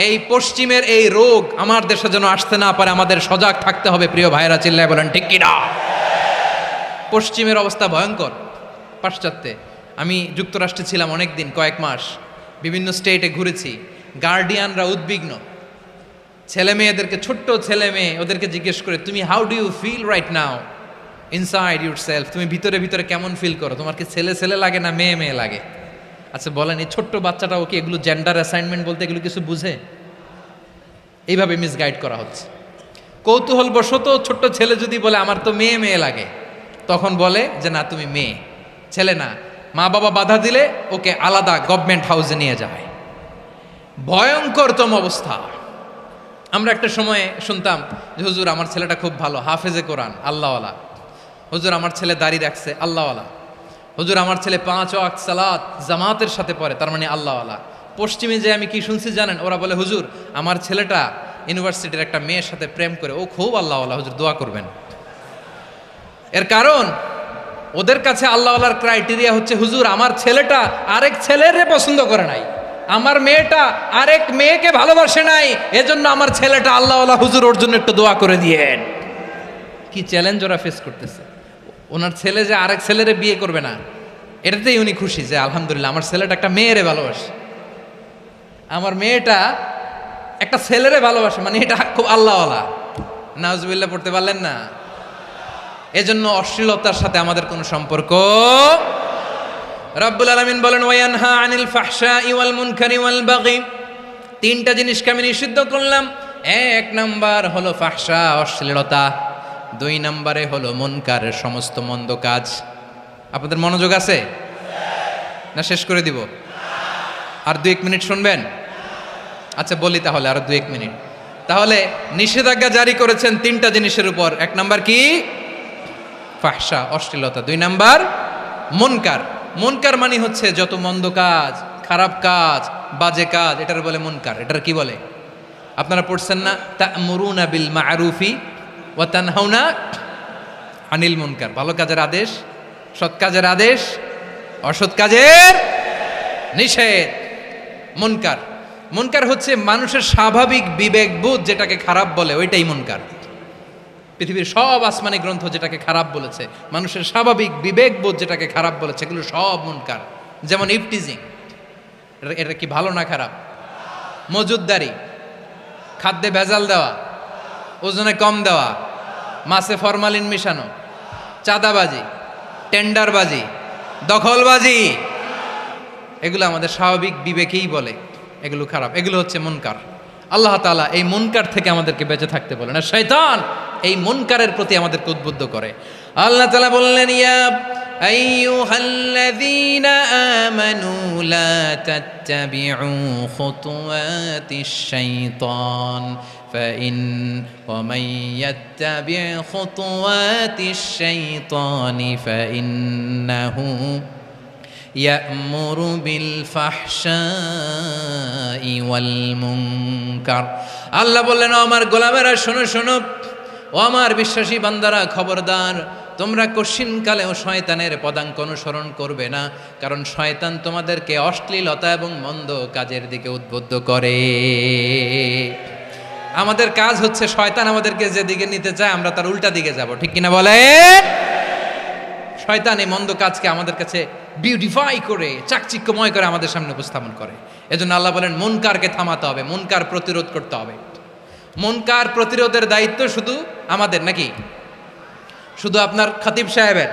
এই পশ্চিমের এই রোগ আমার দেশে যেন আসতে না পারে, আমাদের সজাগ থাকতে হবে। প্রিয় ভাইরা, চিল্লায় বলেন ঠিক কিনা? পশ্চিমের অবস্থা ভয়ঙ্কর। পাশ্চাত্যে, আমি যুক্তরাষ্ট্রে ছিলাম অনেক দিন, কয়েক মাস, বিভিন্ন স্টেটে ঘুরেছি। গার্ডিয়ানরা উদ্বিগ্ন, ছেলে মেয়েদেরকে, ছোট্ট ছেলে মেয়ে, ওদেরকে জিজ্ঞেস করে, তুমি how do you feel right now inside your self? তুমি ভিতরে ভিতরে কেমন ফিল করো? তোমার কি ছেলে ছেলে লাগে না মেয়ে মেয়ে লাগে? আচ্ছা বলেন, এই ছোট্ট বাচ্চাটা ওকে এগুলো জেন্ডার অ্যাসাইনমেন্ট বলতে এগুলো কিছু বুঝে? এইভাবে মিসগাইড করা হচ্ছে। কৌতূহলবশত ছোট্ট ছেলে যদি বলে আমার তো মেয়ে মেয়ে লাগে, তখন বলে যে না তুমি মেয়ে, ছেলে না। মা বাবা বাধা দিলে ওকে আলাদা গভর্নমেন্ট হাউসে নিয়ে যায়। ভয়ঙ্করতম অবস্থা। আমরা একটা সময়ে শুনতাম যে হুজুর আমার ছেলেটা খুব ভালো, হাফেজে কোরআন, আল্লাহওয়ালা। হুজুর আমার ছেলে দাড়ি রাখছে, আল্লাহওয়ালা। হুজুর আমার ছেলে 5 ওয়াক্ত সালাত জামাতের সাথে পড়ে, তার মানে আল্লাহওয়ালা। পশ্চিমে যে আমি কি শুনছি জানেন? ওরা বলে হুজুর আমার ছেলেটা ইউনিভার্সিটির একটা মেয়ের সাথে প্রেম করে, ও খুব আল্লাহওয়ালা, হুজুর দোয়া করবেন। এর কারণ ওদের কাছে আল্লাহওয়ালার ক্রাইটেরিয়া হচ্ছে হুজুর আমার ছেলেটা আরেক ছেলেরে পছন্দ করে নাই, আমার মেয়েটা আরেক মেয়েকে ভালোবাসে নাই, এজন্য আমার ছেলেটা আল্লাহওয়ালা, হুজুর ওর জন্য একটু দোয়া করে দিয়েন। কি চ্যালেঞ্জ ওরা ফেস করতেছে। ওনার ছেলে যে আরেক ছেলেরে বিয়ে করবে না, এটাতেই উনি খুশি যে আলহামদুলিল্লাহ আমার ছেলেটা একটা মেয়েরে ভালোবাসে, আমার মেয়েটা একটা ছেলেরে ভালোবাসে, মানে এটা খুব আল্লাহওয়ালা। নাউজুবিল্লাহ পড়তে পারলেন না? এজন্য অশ্লীলতার সাথে আমাদের কোনো সম্পর্ক। রব্বুল আলামিন বলেন ওয়ায়ানহা আনিল ফাহশাই ওয়াল মুনকারি ওয়াল বাগি। 3টা জিনিসকে আমি নিষিদ্ধ করলাম। 1 নাম্বার হলো ফাহশা, অশ্লীলতা। 2 নম্বরে হলো মুনকার, সমস্ত মন্দ কাজ। আপনাদের মনোযোগ আছে না? শেষ করে দিব? আর 2-1 মিনিট শুনবেন? আচ্ছা বলি তাহলে, আর 2-1 মিনিট। তাহলে নিষেধাজ্ঞা জারি করেছেন 3টা জিনিসের উপর। 1 নাম্বার কি? ফাহশা, অশ্লীলতা। 2 নাম্বার মুনকার। মুনকার মানে হচ্ছে যত মন্দ কাজ, খারাপ কাজ, বাজে কাজ, এটার বলে মুনকার। এটার কি বলে? আপনারা পড়ছেন না তা'মুরুনা বিল মা'রুফি ওয়া তানহাউনা আনিল মুনকার। ভালো কাজের আদেশ, সৎ কাজের আদেশ, অসৎ কাজের নিষেধ। মুনকার, মুনকার হচ্ছে মানুষের স্বাভাবিক বিবেকবোধ যেটাকে খারাপ বলে, ওইটাই মুনকার। পৃথিবীর সব আসমানি গ্রন্থ যেটাকে খারাপ বলেছে, মানুষের স্বাভাবিক বিবেকবোধ যেটাকে খারাপ বলেছে, এগুলো সব মুনকার। যেমন ইফটিজিং, এটা কি ভালো না খারাপ? মজুদদারি, খাদ্যে ভেজাল দেওয়া, ওজনে কম দেওয়া, মাছে ফরমালিন মিশানো, চাঁদাবাজি, টেন্ডারবাজি, দখলবাজি, এগুলো আমাদের স্বাভাবিক বিবেকেই বলে এগুলো খারাপ, এগুলো হচ্ছে মুনকার। আল্লাহ তাআলা এই মুনকার থেকে আমাদেরকে বেঁচে থাকতে বলেন, আর শয়তান এই মুনকারের প্রতি আমাদেরকে উদ্বুদ্ধ করে। আল্লাহ তাআলা বললেন, ইয়া আইয়ুহাল্লাযীনা আমানু লা তাত্তাবিউ খুতুওয়াতিশ শাইতান ومن يتبع خطوات الشيطان فإنه يأمر بالفحشاء والمنكر। আল্লাহ বললেন, আমার গোলামেরা শোনো শোনো, ও আমার বিশ্বাসী বান্দারা খবরদার, তোমরা কশিনকালেও শয়তানের পদাঙ্ক অনুসরণ করবে না, কারণ শয়তান তোমাদেরকে অশ্লীলতা এবং মন্দ কাজের দিকে উদ্বুদ্ধ করে। আমাদের কাজ হচ্ছে শয়তান আমাদেরকে যেদিকে নিতে চায় আমরা তার উল্টা দিকে যাব, ঠিক কিনা বলে? শয়তান এই মন্দ কাজকে আমাদের কাছে বিউটিফাই করে, চাকচিক্যময় করে আমাদের সামনে উপস্থাপন করে। এজন্য আল্লাহ বলেন, মুনকারকে থামাতে হবে, মুনকার প্রতিরোধ করতে হবে। মুনকার প্রতিরোধের দায়িত্ব শুধু আমাদের নাকি? শুধু আপনার খতিব সাহেবের,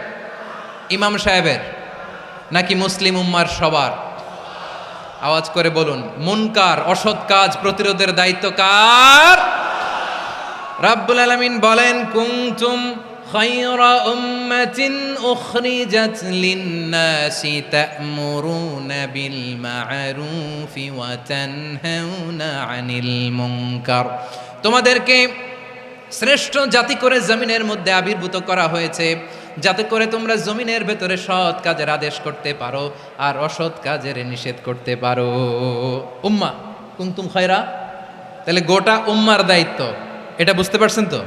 ইমাম সাহেবের, নাকি মুসলিম উম্মার সবার? আওয়াজ করে বলুন, মুনকার অসৎ কাজ প্রতিরোধের দায়িত্ব কার? রাব্বুল আলামিন বলেন, কুনতুম খায়রা উম্মাতিন উখরিজাত লিন-নাসি তা'মুরুনা বিল মা'রুফি ওয়া তানহাউনা আনিল মুনকার। তোমাদেরকে শ্রেষ্ঠ জাতি করে জমিনের মধ্যে আবির্ভূত করা হয়েছে, যাতে করে তোমরা জমিনের ভেতরে সৎ কাজের আদেশ করতে পারো আর অসৎ কাজের নিষেধ করতে পারো। উম্মাহ কুনতুম খায়রা, তাহলে গোটা উম্মার দায়িত্ব, এটা বুঝতে পারছেন তো?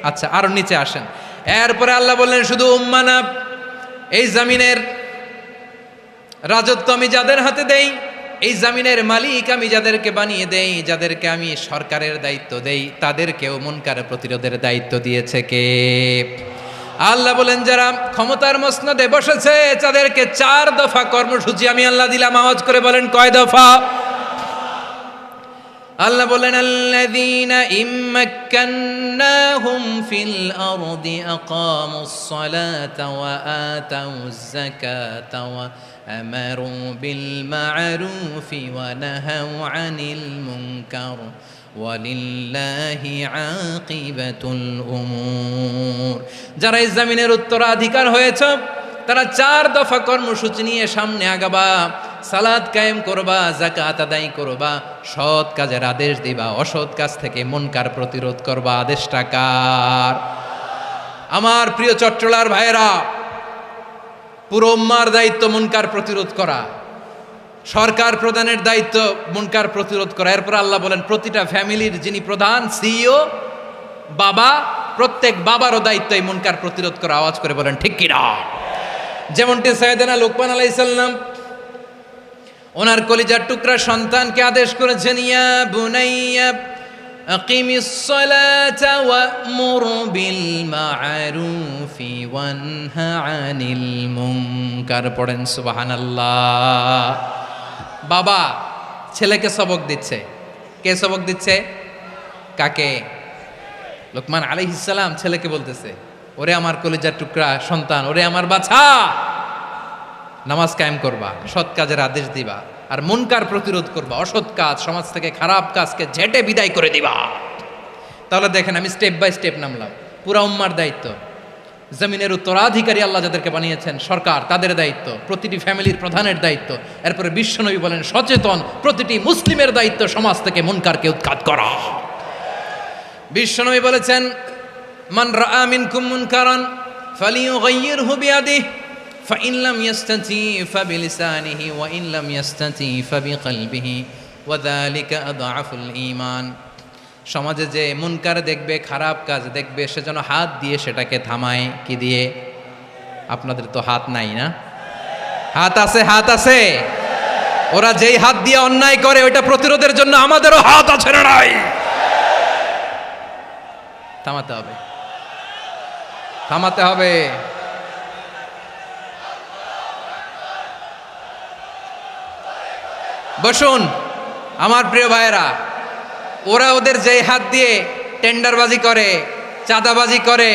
আচ্ছা, আরো নিচে আসেন। এরপরে আল্লাহ বললেন, শুধু উম্মাহ না, এই জমিনের রাজত্ব আমি যাদের হাতে দেই, এই জমিনের মালিক আমি যাদেরকে বানিয়ে দেই, যাদেরকে আমি সরকারের দায়িত্ব দেই, তাদেরকেও মুনকার প্রতিরোধের দায়িত্ব দিয়েছে কে? আল্লাহ বলেন, যারা ক্ষমতার মসনদে বসেছে তাদেরকে 4 দফা কর্মসূচি আমি আল্লাহ দিলাম। আওয়াজ করে বলেন, কয় দফা? আল্লাহ বলেন, আল্লাযীনা ইম্মাক্কান্নাহুম ফিল আরদি আকামুস সালাতা ওয়া আতাউয যাকাতা ওয়া আমারু বিল মা'রুফি ওয়া নাহাউ আনিল মুনকার ওয়ালিল্লাহি আকিবাতুল উমুর। যারা এই জমিনের উত্তরাধিকার হয়েছ তারা 4 দফা কর্মসূচি নিয়ে সামনে আগাবা। সালাত কায়েম করবা, যাকাত আদায় করবা, সৎ কাজের আদেশ দিবা, অসৎ কাজ থেকে মুনকার প্রতিরোধ করবা। আদেশটা কার? আমার প্রিয় চট্টলার ভাইয়েরা, পুরো উম্মার দায়িত্ব মুনকার প্রতিরোধ করা, সরকার প্রধানের দায়িত্ব মুনকার প্রতিরোধ করা। এরপর আল্লাহ বলেন, প্রতিটা ফ্যামিলির যিনি প্রধান সিইও বাবা, প্রত্যেক বাবারও দায়িত্ব এই মুনকার প্রতিরোধ করা। আওয়াজ করে বলেন, ঠিক কিনা? যেমনটি সাইয়েদনা লোকমান আলাইহিস সালাম ওনার কলিজার টুকরা সন্তানকে আদেশ করেছেন, ইয়া বুনাইয়া আকিমিস সালাতা ওয়া'মুর বিল মা'রুফি ওয়ানহা আনিল মুনকার। পড়েন সুবহানাল্লাহ। বাবা ছেলেকে সবক দিচ্ছে। কে সবক দিচ্ছে? কাকে? লোকমান আলাইহিস সালাম ছেলেকে বলতেছে, ওরে আমার কলিজার টুকরা সন্তান, ওরে আমার বাছা, নামাজ কায়েম করবা, সৎ কাজের আদেশ দিবা, আর মুনকার প্রতিরোধ করবা, অসৎ কাজ, সমাজ থেকে খারাপ কাজকে ঝেঁটে বিদায় করে দিবা। তাহলে দেখেন, আমি স্টেপ বাই স্টেপ নামলাম। পুরা উম্মার দায়িত্ব, জমিনের উত্তরাধিকারী আল্লাহ যাদেরকে বানিয়েছেন সরকার, তাদের দায়িত্ব, প্রতিটি ফ্যামিলির প্রধানের দায়িত্ব। এরপরে বিশ্বনবী বলেন, সচেতন প্রতিটি মুসলিমের দায়িত্ব সমাজ থেকে মুনকারকে উৎখাত করা। বিশ্বনবী বলেছেন, মান রাআ মিনকুম মুনকারান ফালিয়ুগাইয়িরহু বিয়াদিহি ফাইন লাম ইয়াস্তাতি ফাবিলিসানিহি ওয়া ইন লাম ইয়াস্তাতি ফাবিকলবিহি ওয়া যালিকা আযআফুল ঈমান। সমাজে যে মুনকার দেখবে, খারাপ কাজ দেখবে, সে যেন হাত দিয়ে সেটাকে থামায়। কি দিয়ে? আপনাদের তো হাত নাই না? হাত আছে, হাত আছে। ওরা যেই হাত দিয়ে অন্যায় করে ওইটা প্রতিরোধের জন্য আমাদেরও হাত আছে না নাই? থামাতে হবে, থামাতে হবে। বসুন, আমার প্রিয় ভাইয়েরা, ওরা ওদের যেই হাত দিয়ে টেন্ডারবাজি করে, চাঁদাবাজি করে,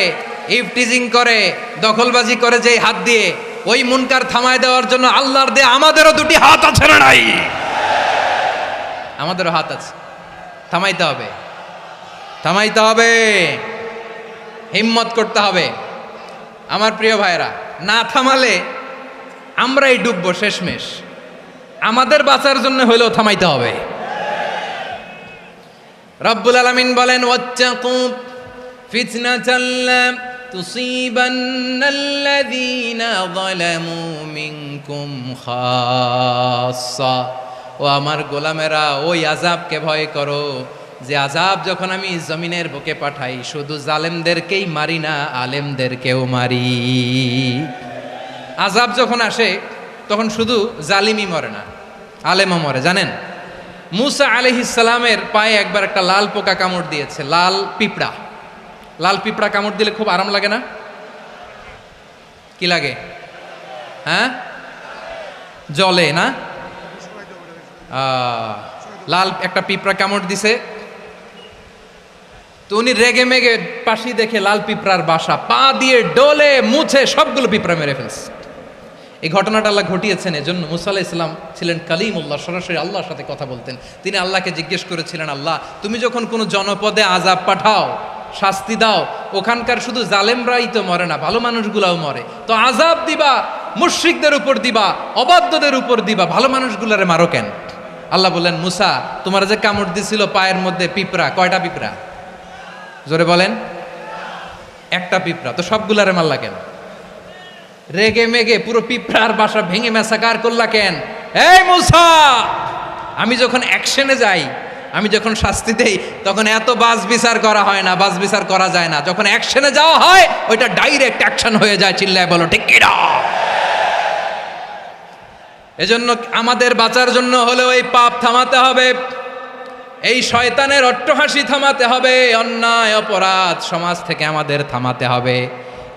ইফটিজিং করে, দখলবাজি করে, যেই হাত দিয়ে, ওই মুনকার থামায় দেওয়ার জন্য আল্লাহর দিয়ে আমাদেরও দুটি হাত আছে না নাই? আমাদেরও হাত আছে, থামাইতে হবে, থামাইতে হবে, হিম্মত করতে হবে। আমার প্রিয় ভাইয়েরা, না থামালে আমরাই ডুববো শেষমেশ। আমাদের বাঁচার জন্য হইলেও থামাইতে হবে। রব্বুল আলামিন বলেন, ওয়াত্তাকু ফিতনাতাল লা তুসিবান্নাল্লাযীনা যালামু মিনকুম খাসসা। ও আমার গোলামেরা, ওই আযাবকে ভয় করো যে আযাব যখন আমি জমিনের বুকে পাঠাই, শুধু জালেমদেরকেই মারি না, আলেমদেরকেও মারি। আযাব যখন আসে তখন শুধু জালিমই মরে না, আলেমও মরে। জানেন, মুসা আলাইহিস সালামের পায়ে একবার একটা লাল পোকা কামড় দিয়েছে, লাল পিঁপড়া। লাল পিঁপড়া কামড় দিলে খুব আরাম লাগে না? কি লাগে? হ্যাঁ, জলে না? লাল একটা পিঁপড়া কামড় দিছে, তো উনি রেগে মেগে পাশি দেখে লাল পিঁপড়ার বাসা, পা দিয়ে ডলে মুছে সবগুলো পিঁপড়া মেরে ফেলছে। এই ঘটনাটা আল্লাহ ঘটিয়েছেন এজন্য। মুসা আলাইহিস সালাম ছিলেন কালিমুল্লাহ, সরাসরি আল্লাহর সাথে কথা বলতেন। তিনি আল্লাহকে জিজ্ঞেস করেছিলেন, আল্লাহ তুমি যখন কোনো জনপদে আযাব পাঠাও, শাস্তি দাও, ওখানকার শুধু জালেমরাই তো মরে না, ভালো মানুষগুলাও মরে, তো আযাব দিবা মুশরিকদের উপর দিবা, অবাধ্যদের উপর দিবা, ভালো মানুষগুলারে মারো কেন? আল্লাহ বললেন, মুসা তোমার যে কামড় দিছিল পায়ের মধ্যে পিঁপড়া, কয়টা পিঁপড়া? জোরে বলেন। একটা পিঁপড়া, তো সবগুলারে মারলা কেন? রেগে মেগে পুরো পিঁপড়ার বাসা ভেঙে ম্যাসাকার করলা কেন? এই মুসা, আমি যখন অ্যাকশনে যাই, আমি যখন শাস্তি দেই, তখন এত বাস বিচার করা হয় না, বাস বিচার করা যায় না। যখন অ্যাকশনে যাওয়া হয়, ওইটা ডাইরেক্ট অ্যাকশন হয়ে যায়। চিল্লায় বলো ঠিক কি না? এজন্য আমাদের বাঁচার জন্য হলেও এই পাপ থামাতে হবে, এই শয়তানের অট্টহাসি থামাতে হবে, অন্যায় অপরাধ সমাজ থেকে আমাদের থামাতে হবে।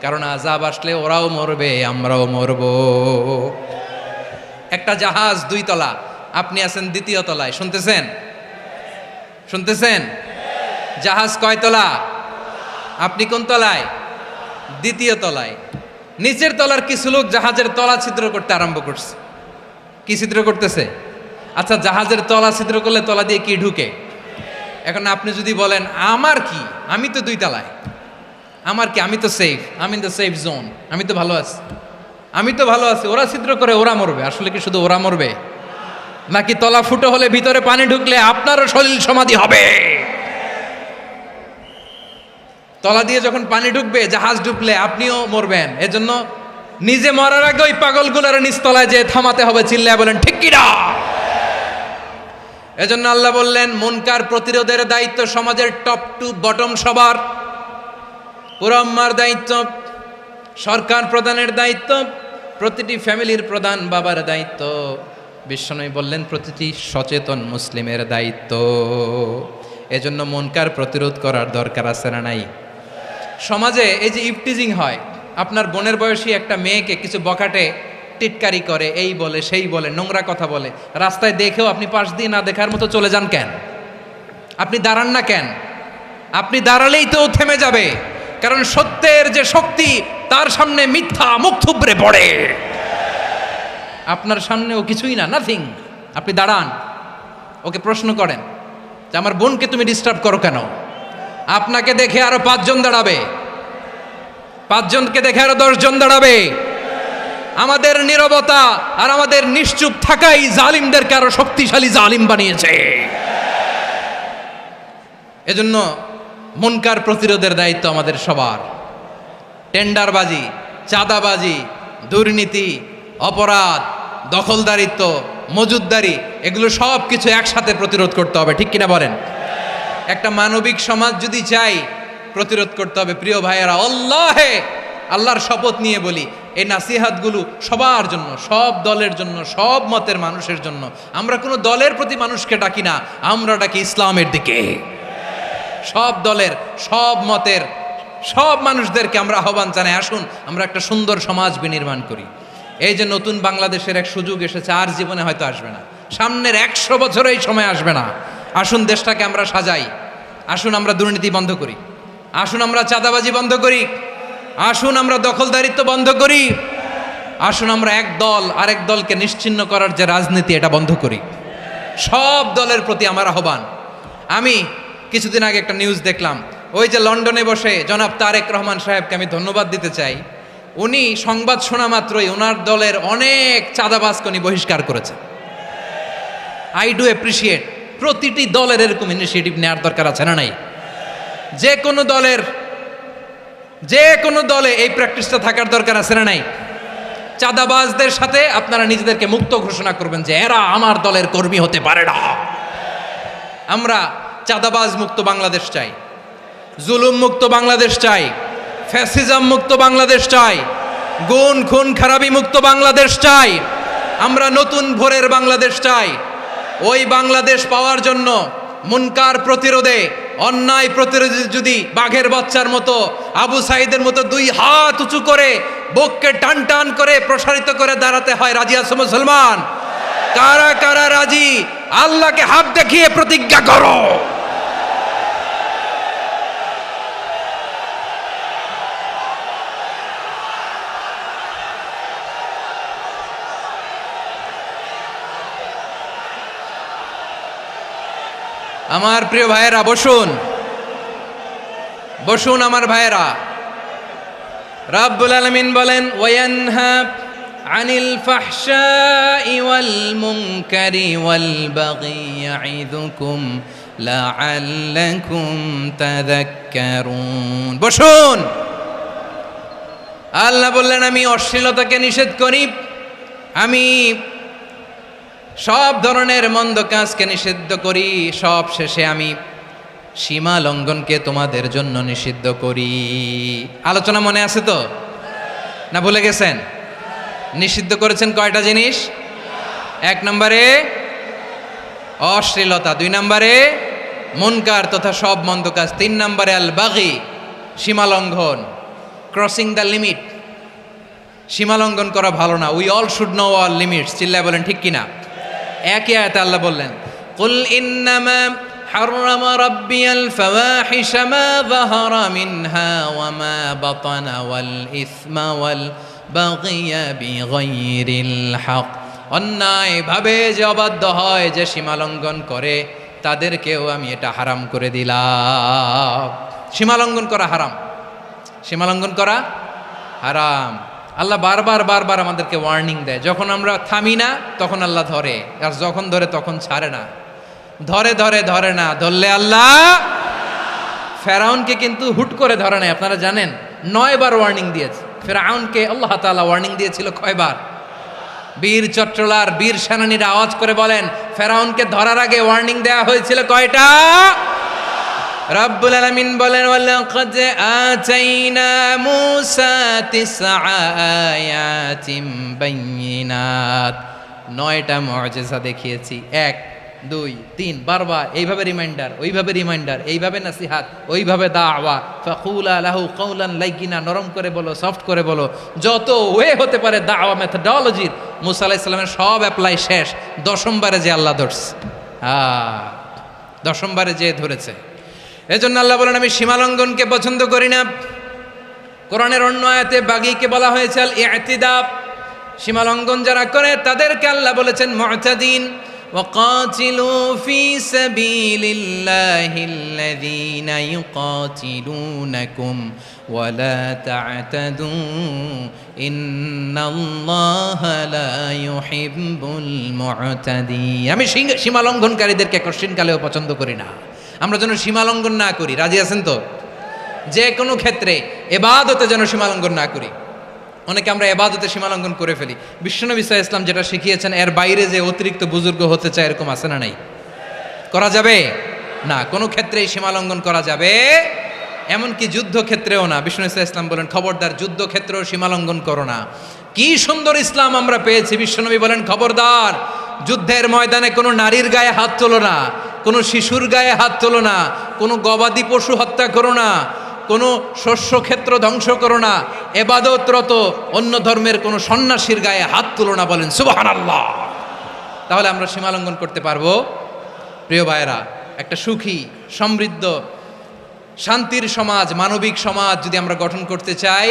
কারণ আযাব আসলে ওরাও মরবে, আমরাও মরব। একটা জাহাজ 2 তলা, আপনি আছেন 2য় তলায়, শুনতেছেন? শুনতেছেন? জাহাজ কয় তলা? আপনি কোন তলায়? 2য় তলায়। নিচের তলার কিছু লোক জাহাজের তলা ছিদ্র করতে আরম্ভ করছে। কি ছিদ্র করতেছে? আচ্ছা, জাহাজের তলা ছিদ্র করলে তলা দিয়ে কি ঢুকে? এখন আপনি যদি বলেন আমার কি, আমি তো 2 তলায়, আমার কি, আমি তো সেফ, আমি ইন দ্য সেফ জোন, আমি তো ভালো আছি, আমি তো ভালো আছি, ওরা ছিদ্র করে ওরা মরবে। আসলে কি শুধু ওরা মরবে, নাকি তলা ফুটো হলে ভিতরে পানি ঢুকলে আপনারও সলিল সমাধি হবে? তলা দিয়ে যখন পানি ঢুকবে, জাহাজ ঢুকলে আপনিও মরবেন। এজন্য নিজে মরার আগে ওই পাগলগুলোর নিচতলায় যে থামাতে হবে। চিল্লায় বলেন ঠিক কি না? এজন্য আল্লাহ বললেন, মুনকার প্রতিরোধের দায়িত্ব সমাজের টপ টু বটম সবার। পুরো আম্মার দায়িত্ব, সরকার প্রধানের দায়িত্ব, প্রতিটি ফ্যামিলির প্রধান বাবার দায়িত্ব, বিশ্বনবী বললেন প্রতিটি সচেতন মুসলিমের দায়িত্ব। এজন্য মুনকার প্রতিরোধ করার দরকার আছে না নাই? সমাজে এই যে ইফটিজিং হয়, আপনার বোনের বয়সী একটা মেয়েকে কিছু বখাটে টিটকারি করে, এই বলে সেই বলে, নোংরা কথা বলে, রাস্তায় দেখেও আপনি পাশ দিয়ে না দেখার মতো চলে যান কেন? আপনি দাঁড়ান না কেন? আপনি দাঁড়ালেই তো থেমে যাবে। কারণ সত্যের যে শক্তি, তার সামনে মিথ্যা মুখ থুবড়ে পড়ে। আপনার সামনে ও কিছুই না, নাথিং। আপনি দাঁড়ান, ওকে প্রশ্ন করেন যে আমার বোনকে তুমি ডিস্টার্ব করো কেন? আপনাকে দেখে আরো 5 জন দাঁড়াবে, 5 জনকে দেখে আরো 10 জন দাঁড়াবে। আমাদের নীরবতা আর আমাদের নিশ্চুপ থাকাই জালিমদেরকে আরো শক্তিশালী জালিম বানিয়েছে। এজন্য মুনকার প্রতিরোধের দায়িত্ব আমাদের সবার। টেন্ডারবাজি, চাঁদাবাজি, দুর্নীতি, অপরাধ, দখলদারিত্ব, মজুদদারি, এগুলো সব কিছু একসাথে প্রতিরোধ করতে হবে। ঠিক কিনা বলেন? একটা মানবিক সমাজ যদি চাই, প্রতিরোধ করতে হবে। প্রিয় ভাইয়েরা, আল্লাহর শপথ নিয়ে বলি, এই নাসিহাতগুলো সবার জন্য, সব দলের জন্য, সব মতের মানুষের জন্য। আমরা কোনো দলের প্রতি মানুষকে ডাকি না, আমরা ডাকি ইসলামের দিকে। সব দলের, সব মতের, সব মানুষদেরকে আমরা আহ্বান জানাই, আসুন আমরা একটা সুন্দর সমাজ বিনির্মাণ করি। এই যে নতুন বাংলাদেশের এক সুযোগ এসেছে, আর জীবনে হয়তো আসবে না। সামনের 100 বছরে এই সময় আসবে না। আসুন দেশটাকে আমরা সাজাই, আসুন আমরা দুর্নীতি বন্ধ করি, আসুন আমরা চাঁদাবাজি বন্ধ করি, আসুন আমরা দখলদারিত্ব বন্ধ করি, আসুন আমরা এক দল আরেক দলকে নিশ্চিহ্ন করার যে রাজনীতি এটা বন্ধ করি। সব দলের প্রতি আমার আহ্বান। আমি কিছুদিন আগে একটা নিউজ দেখলাম, ওই যে লন্ডনে বসে জনাব তারেক রহমান সাহেবকে আমি ধন্যবাদ দিতে চাই। উনি সংবাদ শোনা মাত্রই ওনার দলের অনেক চাঁদাবাজকে উনি বহিষ্কার করেছে। I do appreciate. প্রতিটি দলের এরকম ইনিশিয়েটিভ নেওয়ার দরকার আছে না নাই? যে কোনো দলে এই প্র্যাকটিসটা থাকার দরকার আছে না নাই? চাঁদাবাজদের সাথে আপনারা নিজেদেরকে মুক্ত ঘোষণা করবেন যে এরা আমার দলের কর্মী হতে পারে না। আমরা চাঁদাবাজ মুক্ত বাংলাদেশ চাই, জুলুম মুক্ত বাংলাদেশ চাই, ফ্যাসিজম মুক্ত বাংলাদেশ চাই, গুণ খুন খারাপি মুক্ত বাংলাদেশ চাই। আমরা নতুন ভোরের বাংলাদেশ চাই। ওই বাংলাদেশ পাওয়ার জন্য মুনকার প্রতিরোধে, অন্যায় প্রতিরোধে যদি বাঘের বাচ্চার মতো, আবু সাইদের মতো 2 হাত উঁচু করে বুককে টান টান করে প্রসারিত করে দাঁড়াতে হয়, রাজি আছো মুসলমান? কারা কারা রাজি? আল্লাহকে হাত দেখিয়ে প্রতিজ্ঞা করো। আমার প্রিয় ভাইয়েরা, বসুন বসুন আমার ভাইয়েরা। রাব্বুল আলামিন বলেন, ওয়ায়ানহা আনিল ফাহশাই ওয়াল মুনকারি ওয়াল বাগি ইয়াইদুকুম লাআল্লাকুম তাযাক্কারুন। বসুন। আল্লাহ বললেন, আমি অশ্লীলতাকে নিষেধ করি, আমি সব ধরনের মন্দ কাজকে নিষিদ্ধ করি, সব শেষে আমি সীমা লঙ্ঘনকে তোমাদের জন্য নিষিদ্ধ করি। আলোচনা মনে আছে তো, না ভুলে গেছেন? নিষিদ্ধ করেছেন কয়টা জিনিস? 1 নম্বরে অশ্লীলতা, 2 নম্বরে মুনকার তথা সব মন্দ কাজ, 3 নম্বরে আল বাগি সীমা লঙ্ঘন, ক্রসিং দ্য লিমিট। সীমা লঙ্ঘন করা ভালো না। We all should know our limits. চিল্লায় বলেন ঠিক কিনা? একই আয়াতে আল্লাহ বললেন, কুল ইন্নামা হাররামা রাব্বিয়াল ফাওয়াহিশা মা যাহারা মিনহা ওয়া মা বাতানা ওয়াল ইসমা ওয়াল বাগিয়া বিগাইরিল হক। অন্যায়ভাবে যে অবাধ্য হয়, যে সীমা লঙ্ঘন করে, তাদেরকেও আমি এটা হারাম করে দিলাম। সীমা লঙ্ঘন করা হারাম, সীমা লঙ্ঘন করা হারাম। আল্লাহ বারবার আমাদেরকে ওয়ার্নিং দেয়। যখন আমরা থামি না তখন আল্লাহ ধরে, আর যখন ধরে তখন ছাড়ে না। ধরে না, ধরলে আল্লাহ। ফেরাউনকে কিন্তু হুট করে ধরে নাই, আপনারা জানেন 9 বার ওয়ার্নিং দিয়েছে। ফেরাউনকে আল্লাহ তাআলা ওয়ার্নিং দিয়েছিল কয়বার? বীর চট্টলার বীর সেনানীরা আওয়াজ করে বলেন, ফেরাউনকে ধরার আগে ওয়ার্নিং দেওয়া হয়েছিল কয়টা? রাব্বুল আলামিন বলেন, ওয়ালাকাদ আতাইনা মূসা 9 আয়াতিন বাইয়িনাত। 9টা মুআজিজা দেখিয়েছি। 1 2 3 বারবার এইভাবে রিমাইন্ডার, ওইভাবে রিমাইন্ডার, এইভাবে নসিহাত, ওইভাবে দাওয়া। ফাকুলা লাহু কাওলান লাইয়িনা, নরম করে বলো, সফট করে বলো, যত ওয়ে হতে পারে দাওয়া মেথডোলজির। মূসা আলাইহিস সালামের সব অ্যাপ্লাই শেষ। 10ম বারে যে আল্লাহ ধরছে, 10ম বারে যে ধরেছে। এজন্য আল্লাহ বলেন, আমি সীমালঙ্ঘনকে পছন্দ করি না। কোরআনের অন্য আয়াতে বাগীকে বলা হয়েছে আল ইতিদা। সীমালঙ্ঘন যারা করে তাদেরকে আল্লাহ বলেছেন মুতাদিন। ওয়াকাতিলু ফি সাবিলিল্লাহিল্লাযীনা ইউকাতিলুনাকুম ওয়ালা তা'তাদু ইন্নাল্লাহা লা ইউহিব্বুল মুতাদিন। আমি সীমালঙ্ঘনকারীদেরকে কঠিনকালেও পছন্দ করি না। আমরা যেন সীমালঙ্ঘন না করি। রাজি আছেন তো? যে কোনো ক্ষেত্রে ইবাদতে যেন সীমালঙ্ঘন না করি। অনেকে আমরা ইবাদতে সীমালঙ্ঘন করে ফেলি। বিশ্বনবী সাল্লাল্লাহু আলাইহি ওয়াসাল্লাম যেটা শিখিয়েছেন এর বাইরে যে অতিরিক্ত বুজুর্গ হতে চায়, এরকম আছে না নাই? করা যাবে না, কোনো ক্ষেত্রেই সীমালঙ্ঘন করা যাবে, এমনকি যুদ্ধক্ষেত্রেও না। বিশ্বনবী সাল্লাল্লাহু আলাইহি ওয়াসাল্লাম বলেন, খবরদার যুদ্ধক্ষেত্রেও সীমালঙ্ঘন করো না। কি সুন্দর ইসলাম আমরা পেয়েছি। বিশ্বনবী বলেন, খবরদার যুদ্ধের ময়দানে কোনো নারীর গায়ে হাত তোলো না, কোনো শিশুর গায়ে হাত তোলো না, কোনো গবাদি পশু হত্যা করো না, কোনো শস্যক্ষেত্র ধ্বংস করো না, ইবাদতরত অন্য ধর্মের কোনো সন্ন্যাসীর গায়ে হাত তুলো না। বলেন সুবহানাল্লাহ। তাহলে আমরা সীমালঙ্ঘন করতে পারবো? প্রিয় ভাইরা, একটা সুখী, সমৃদ্ধ, শান্তির সমাজ, মানবিক সমাজ যদি আমরা গঠন করতে চাই,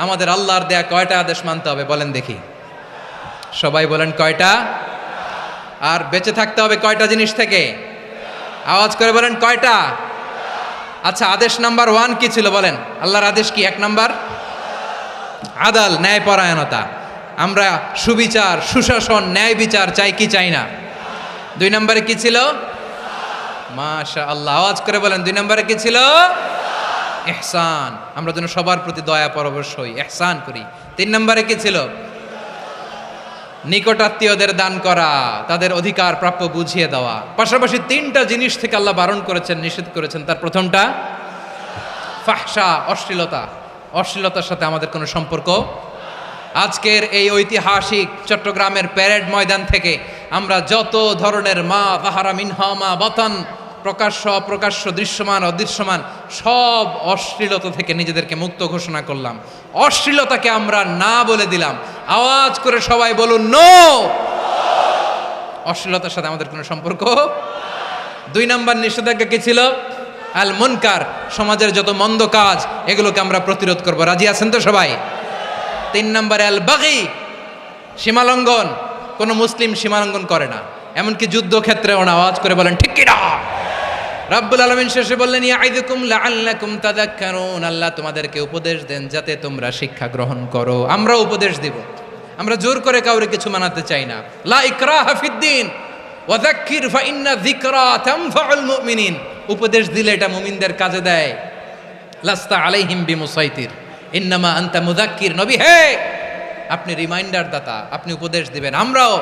আমাদের আল্লাহর দেয়া কয়টা আদেশ মানতে হবে বলেন দেখি? সবাই বলেন কয়টা? আর বেঁচে থাকতে হবে কয়টা জিনিস থেকে? আওয়াজ করে বলেন কয়টা? আচ্ছা, আদেশ নাম্বার 1 কি ছিল বলেন? আল্লাহর আদেশ কি? 1 নাম্বার আদাল, ন্যায়পরায়ণতা। আমরা সুবিচার, সুশাসন, ন্যায় বিচার চাই কি চাই না? 2 নম্বরে কি ছিল? মাশাআল্লাহ, আওয়াজ করে বলেন 2 নম্বরে কি ছিল? ইহসান, আমরা যেন সবার প্রতি দয়া পরবশ হই, ইহসান করি। 3 নম্বরে কি ছিল? নিকটাত্মীয়দের দান করা, তাদের অধিকার প্রাপ্য বুঝিয়ে দেওয়া। পাশাপাশি 3টা জিনিস থেকে আল্লাহ বারণ করেছেন, নিষেধ করেছেন। তার প্রথমটা ফাহশা, অশ্লীলতা। অশ্লীলতার সাথে আমাদের কোনো সম্পর্ক। আজকের এই ঐতিহাসিক চট্টগ্রামের প্যারেড ময়দান থেকে আমরা যত ধরনের মা তাহারা মিনহা মা বাতান, প্রকাশ্য অপ্রকাশ্য, দৃশ্যমান অদৃশ্যমান, সব অশ্লীলতা থেকে নিজেদেরকে মুক্ত ঘোষণা করলাম। অশ্লীলতাকে আমরা না বলে দিলাম। আওয়াজ করে সবাই বলুন নো। অশ্লীলতার সাথে আমাদের কোনো সম্পর্ক। 2 নম্বর নিষেধাজ্ঞা কি ছিল? আল মুনকার, সমাজের যত মন্দ কাজ এগুলোকে আমরা প্রতিরোধ করব। রাজি আছেন তো সবাই? 3 নম্বরে আল বাগি, সীমালঙ্ঘন। কোন মুসলিম সীমালঙ্ঘন করে না, এমনকি যুদ্ধক্ষেত্রেও না। আওয়াজ করে বলেন ঠিক কি না? রাব্বুল আলামিন শেষে বললেন ইয়াইদুকুম লাআল্লাকুম তাযাক্কারুন, আল্লাহ তোমাদেরকে উপদেশ দেন যাতে তোমরা শিক্ষা গ্রহণ করো। আমরা উপদেশ দেব, আমরা জোর করে কাউরে কিছু মানাতে চাই না। লা ইকরাহা ফিদ্দিন ওয়া যাক্কির ফা ইন্না যিকরা তানফাউল মুমিনিন। উপদেশ দিলে এটা মুমিনদের কাজে দেয়। লাস্তা আলাইহিম বিমুসাইতির ইন্নামা আনতা মুযাক্কির। নবী হে, আপনি রিমাইন্ডার দাতা, আপনি উপদেশ দিবেন। আমরাও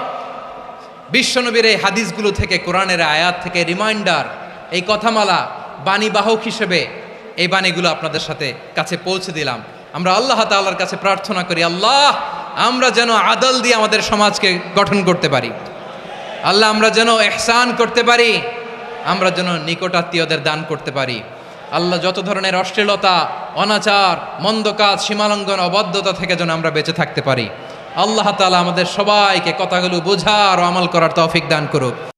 বিশ্বনবীর এই হাদিসগুলো থেকে, কোরআনের আয়াত থেকে রিমাইন্ডার, এই কথামালা, বাণীবাহক হিসেবে এই বাণীগুলো আপনাদের সাথে কাছে পৌঁছে দিলাম। আমরা আল্লাহ তাআলার কাছে প্রার্থনা করি, আল্লাহ আমরা যেন আদল দিয়ে আমাদের সমাজকে গঠন করতে পারি। আল্লাহ আমরা যেন ইহসান করতে পারি, আমরা যেন নিকটাত্মীয়দের দান করতে পারি। আল্লাহ যত ধরনের অশ্লীলতা, অনাচার, মন্দ কাজ, সীমালঙ্ঘন, অবাধ্যতা থেকে যেন আমরা বেঁচে থাকতে পারি। আল্লাহ তাআলা আমাদের সবাইকে কথাগুলো বোঝার ও আমল করার তৌফিক দান করুক।